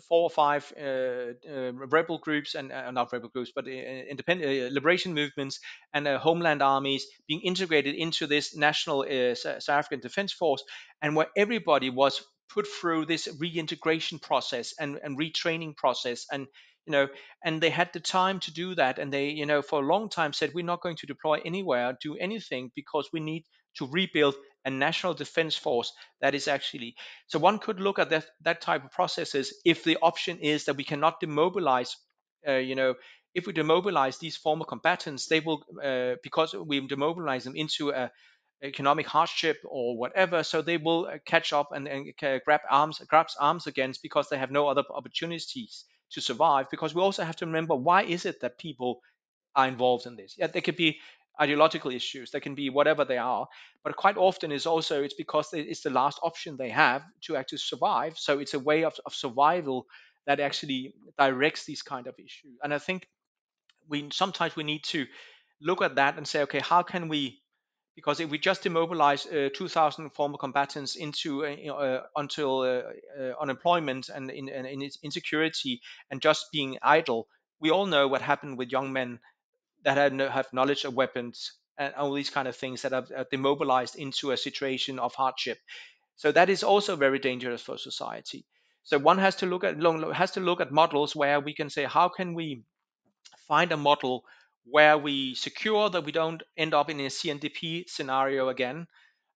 or five rebel groups, and not rebel groups, but independent liberation movements and homeland armies being integrated into this national South African Defense Force, and where everybody was put through this reintegration process and retraining process, and, you know, and they had the time to do that, and they, you know, for a long time said, we're not going to deploy anywhere, do anything, because we need to rebuild a national defense force that is actually. So one could look at that type of processes if the option is that we cannot demobilize, you know, if we demobilize these former combatants, they will, because we demobilize them into a economic hardship or whatever, so they will catch up and grab arms against, because they have no other opportunities to survive. Because we also have to remember, why is it that people are involved in this? Yeah, there could be ideological issues, there can be whatever they are, but quite often is also it's because it's the last option they have to actually survive. So it's a way of survival that actually directs these kind of issues. And I think we sometimes we need to look at that and say, okay, how can we, because if we just demobilize 2,000 former combatants into until unemployment and insecurity and just being idle, we all know what happened with young men that have knowledge of weapons and all these kind of things that are demobilized into a situation of hardship. So that is also very dangerous for society. So one has to look at models where we can say, how can we find a model where we secure that we don't end up in a CNDP scenario again,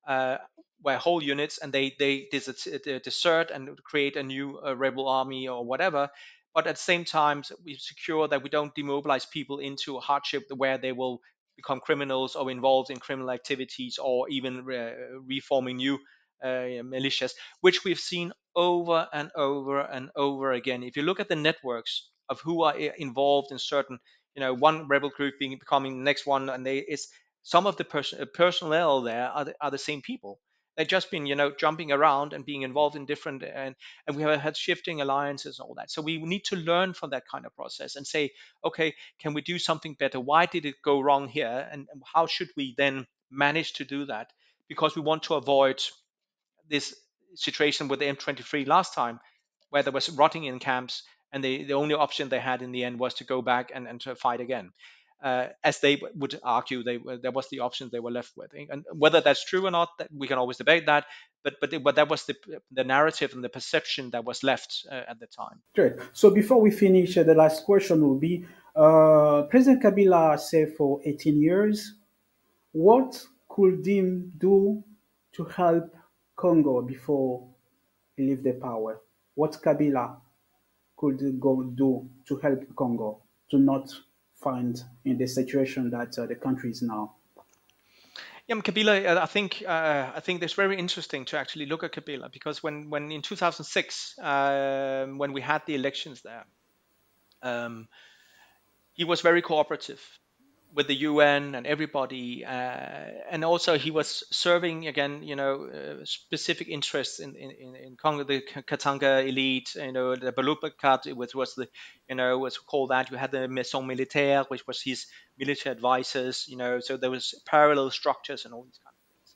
uh, where whole units and they desert and create a new rebel army or whatever. But at the same time, we secure that we don't demobilize people into hardship where they will become criminals or involved in criminal activities or even reforming new militias, which we've seen over and over and over again. If you look at the networks of who are involved in certain, one rebel group becoming the next one, and it's some of the personnel there are the same people. They've just been, jumping around and being involved in different, and we have had shifting alliances and all that. So we need to learn from that kind of process and say, okay, can we do something better? Why did it go wrong here? And how should we then manage to do that? Because we want to avoid this situation with the M23 last time, where there was rotting in camps, and the only option they had in the end was to go back and to fight again. As they would argue, there was the option they were left with, and whether that's true or not, we can always debate that. But that was the narrative and the perception that was left at the time. Great. So before we finish, the last question will be, President Kabila said for 18 years, what could him do to help Congo before he leave the power? What Kabila could go do to help Congo to not find in the situation that the country is now? Yeah, Kabila, I think it's very interesting to actually look at Kabila, because when in 2006, when we had the elections there, um, he was very cooperative with the UN and everybody, and also he was serving again, specific interests in Congo, the Katanga elite, the Balubakat, which was was called that. You had the Maison Militaire, which was his military advisors, so there was parallel structures and all these kind of things.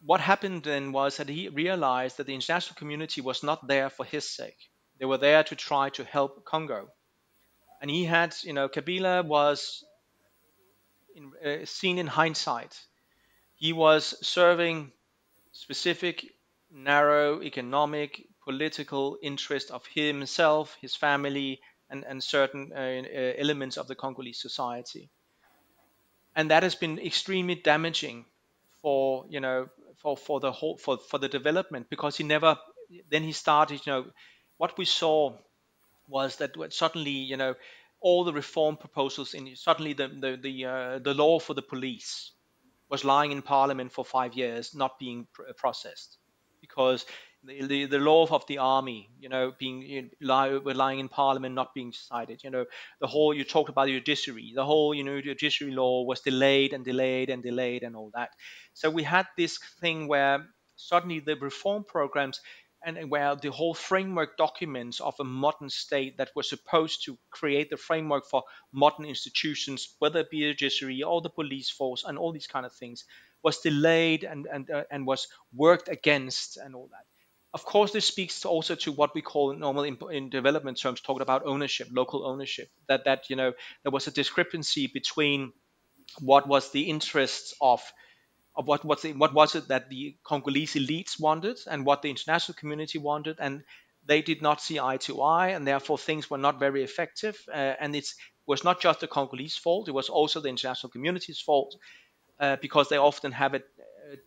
What happened then was that he realized that the international community was not there for his sake. They were there to try to help Congo. And he had, Kabila was seen in hindsight. He was serving specific, narrow economic, political interest of himself, his family, and certain elements of the Congolese society. And that has been extremely damaging for, for the whole, for the development, because he never, then he started, what we saw was that suddenly, all the reform proposals in suddenly the law for the police was lying in parliament for 5 years, not being processed, because the law of the army, being lying in parliament, not being decided. The whole, you talked about the judiciary, the whole, judiciary law was delayed and delayed and delayed and all that. So we had this thing where suddenly the reform programs and where the whole framework documents of a modern state that were supposed to create the framework for modern institutions, whether it be the judiciary or the police force and all these kind of things, was delayed and was worked against and all that. Of course, this speaks also to what we call normally in development terms, talking about ownership, local ownership. That there was a discrepancy between what was the interests of what was it that the Congolese elites wanted and what the international community wanted, and they did not see eye to eye, and therefore things were not very effective. And it was not just the Congolese fault; it was also the international community's fault, because they often have it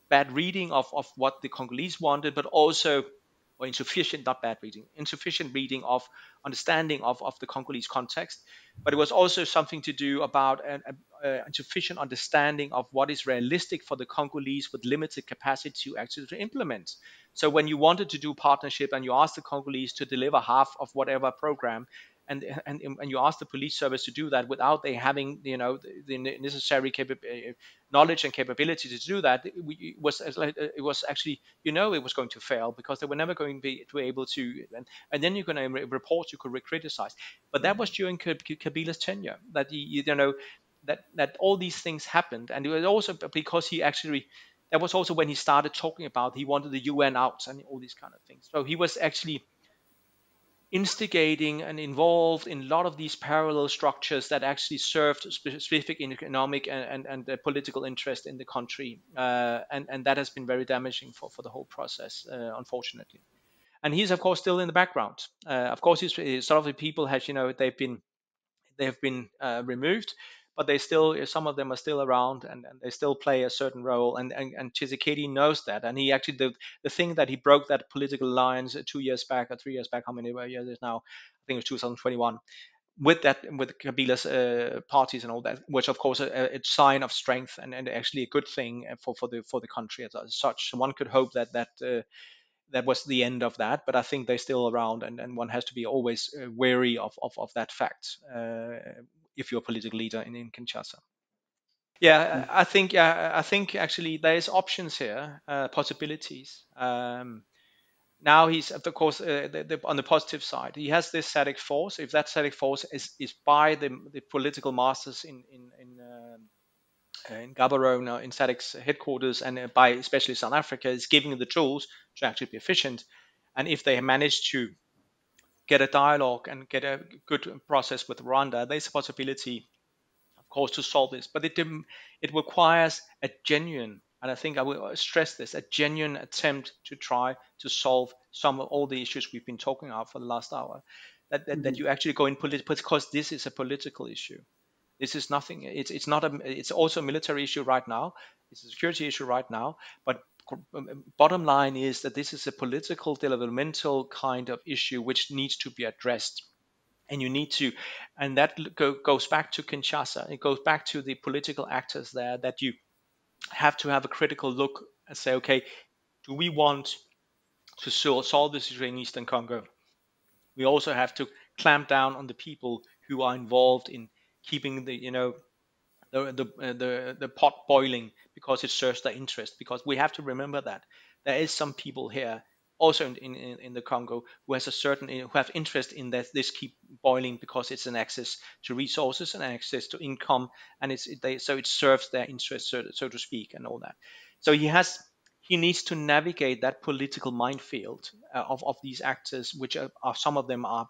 bad reading of what the Congolese wanted, but also, or insufficient, not bad reading, insufficient reading of understanding of the Congolese context. But it was also something to do about insufficient understanding of what is realistic for the Congolese with limited capacity to actually to implement. So when you wanted to do partnership and you asked the Congolese to deliver half of whatever program, and you ask the police service to do that without they having the necessary knowledge and capability to do that, it was actually it was going to fail because they were never going to be able to. And then you're going to report, you could criticize. But that was during Kabila's tenure that that all these things happened, and it was also because he actually. That was also when he started talking about he wanted the UN out and all these kind of things. So he was actually instigating and involved in a lot of these parallel structures that actually served specific economic and political interest in the country. And that has been very damaging for the whole process, unfortunately. And he's, of course, still in the background. Of course, some of the people have, they have been removed, but they still, some of them are still around, and they still play a certain role. And Tshisekedi knows that, and he actually the thing that he broke that political alliance 2 years back or 3 years back, how many years is now? I think it was 2021. With that, with Kabila's parties and all that, which of course a sign of strength and actually a good thing for the country as such. So one could hope that was the end of that, but I think they're still around, and one has to be always wary of that fact if you're a political leader in Kinshasa. Yeah, I think actually there's options here, possibilities. Now he's, of course, on the positive side, he has this SADC force. If that SADC force is by the political masters in Gaborone, in SADC's headquarters, and by especially South Africa, is giving the tools to actually be efficient. And if they manage to get a dialogue and get a good process with Rwanda, there's a possibility, of course, to solve this. But it requires a genuine, and I think I will stress this, a genuine attempt to try to solve some of all the issues we've been talking about for the last hour. That you actually go in political, because this is a political issue. This is nothing. It's not a. It's also a military issue right now. It's a security issue right now. But bottom line is that this is a political, developmental kind of issue which needs to be addressed. And you need to, and that goes back to Kinshasa. It goes back to the political actors there, that you have to have a critical look and say, okay, do we want to solve this issue in Eastern Congo? We also have to clamp down on the people who are involved in keeping the pot boiling because it serves their interest. Because we have to remember that there is some people here also in the Congo who has who have interest in that this keep boiling, because it's an access to resources and access to income, and so it serves their interest, so to speak, and all that. So he needs to navigate that political minefield of these actors, which are some of them are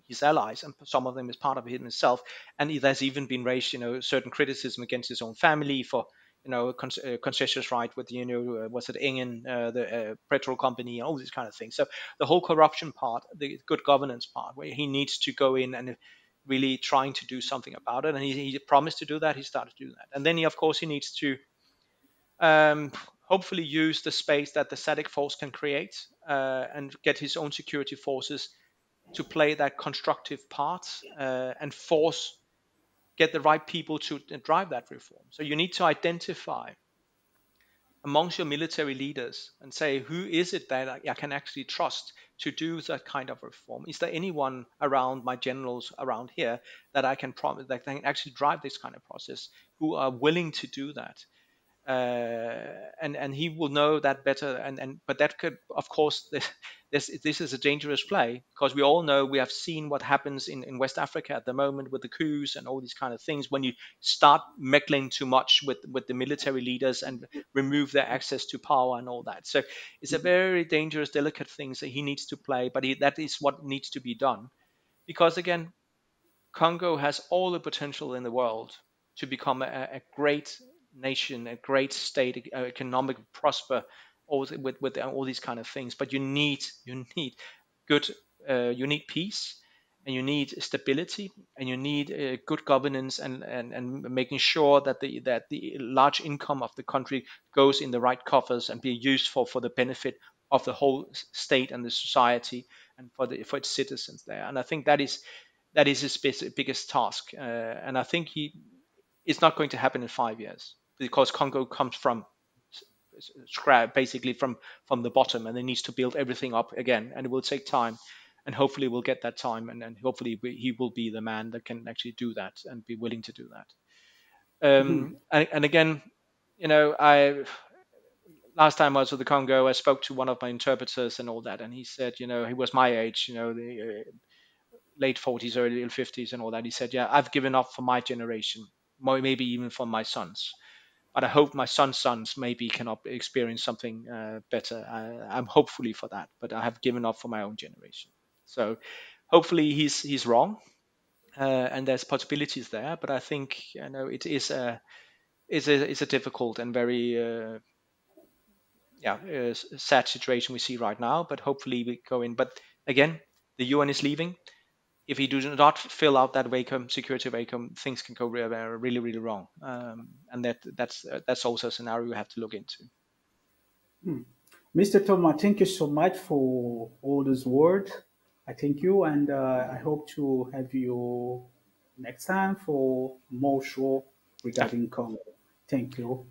his allies, and some of them is part of him himself. And there's even been raised, certain criticism against his own family for, concessions right with, was it Engen, the petrol company, and all these kind of things. So the whole corruption part, the good governance part, where he needs to go in and really trying to do something about it. And he promised to do that. He started to do that. And then of course, he needs to hopefully use the space that the SADC force can create, and get his own security forces to play that constructive part, and get the right people to drive that reform. So you need to identify amongst your military leaders and say, who is it that I can actually trust to do that kind of reform? Is there anyone around my generals around here that I can promise that can actually drive this kind of process, who are willing to do that? And he will know that better. But that could, of course, this is a dangerous play, because we all know, we have seen what happens in West Africa at the moment with the coups and all these kind of things. When you start meddling too much with the military leaders and remove their access to power and all that, so it's a very dangerous, delicate thing that he needs to play. But that is what needs to be done, because again, Congo has all the potential in the world to become a great nation, a great state, economic prosper, all with all these kind of things. But you need good, you need peace, and you need stability, and you need good governance, and making sure that the large income of the country goes in the right coffers and be used for the benefit of the whole state and the society, and for its citizens there. And I think that is his biggest task. And I think it's not going to happen in 5 years, because Congo comes from scrap, basically from the bottom, and it needs to build everything up again, and it will take time. And hopefully we'll get that time, and hopefully he will be the man that can actually do that and be willing to do that. Mhm. And again, I last time I was with the Congo, I spoke to one of my interpreters and all that, and he said, he was my age, the late 40s, early 50s, and all that. He said, "Yeah, I've given up for my generation, maybe even for my sons. But I hope my son's sons maybe can experience something better. I'm hopefully for that, but I have given up for my own generation." So hopefully he's wrong, and there's possibilities there. But I think it is a difficult and very sad situation we see right now. But hopefully we go in. But again, the UN is leaving. If he does not fill out that security vacuum, things can go really, really wrong. And that's also a scenario we have to look into. Mr. Thomas, thank you so much for all those words. I thank you, and I hope to have you next time for more show Yeah. regarding Congo. Thank you,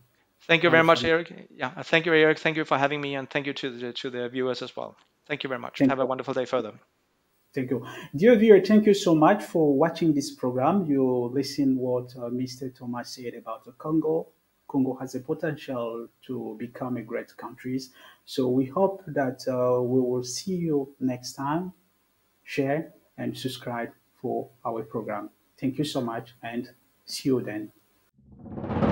Thank you my very much, friend. Eric. Yeah, thank you, Eric. Thank you for having me, and thank you to the viewers as well. Thank you very much. Thank Have a you. wonderful day further. Thank you. Dear viewer, thank you so much for watching this program. You listen what Mr. Thomas said about the Congo. Congo has the potential to become a great country. So we hope that we will see you next time. Share and subscribe for our program. Thank you so much and see you then.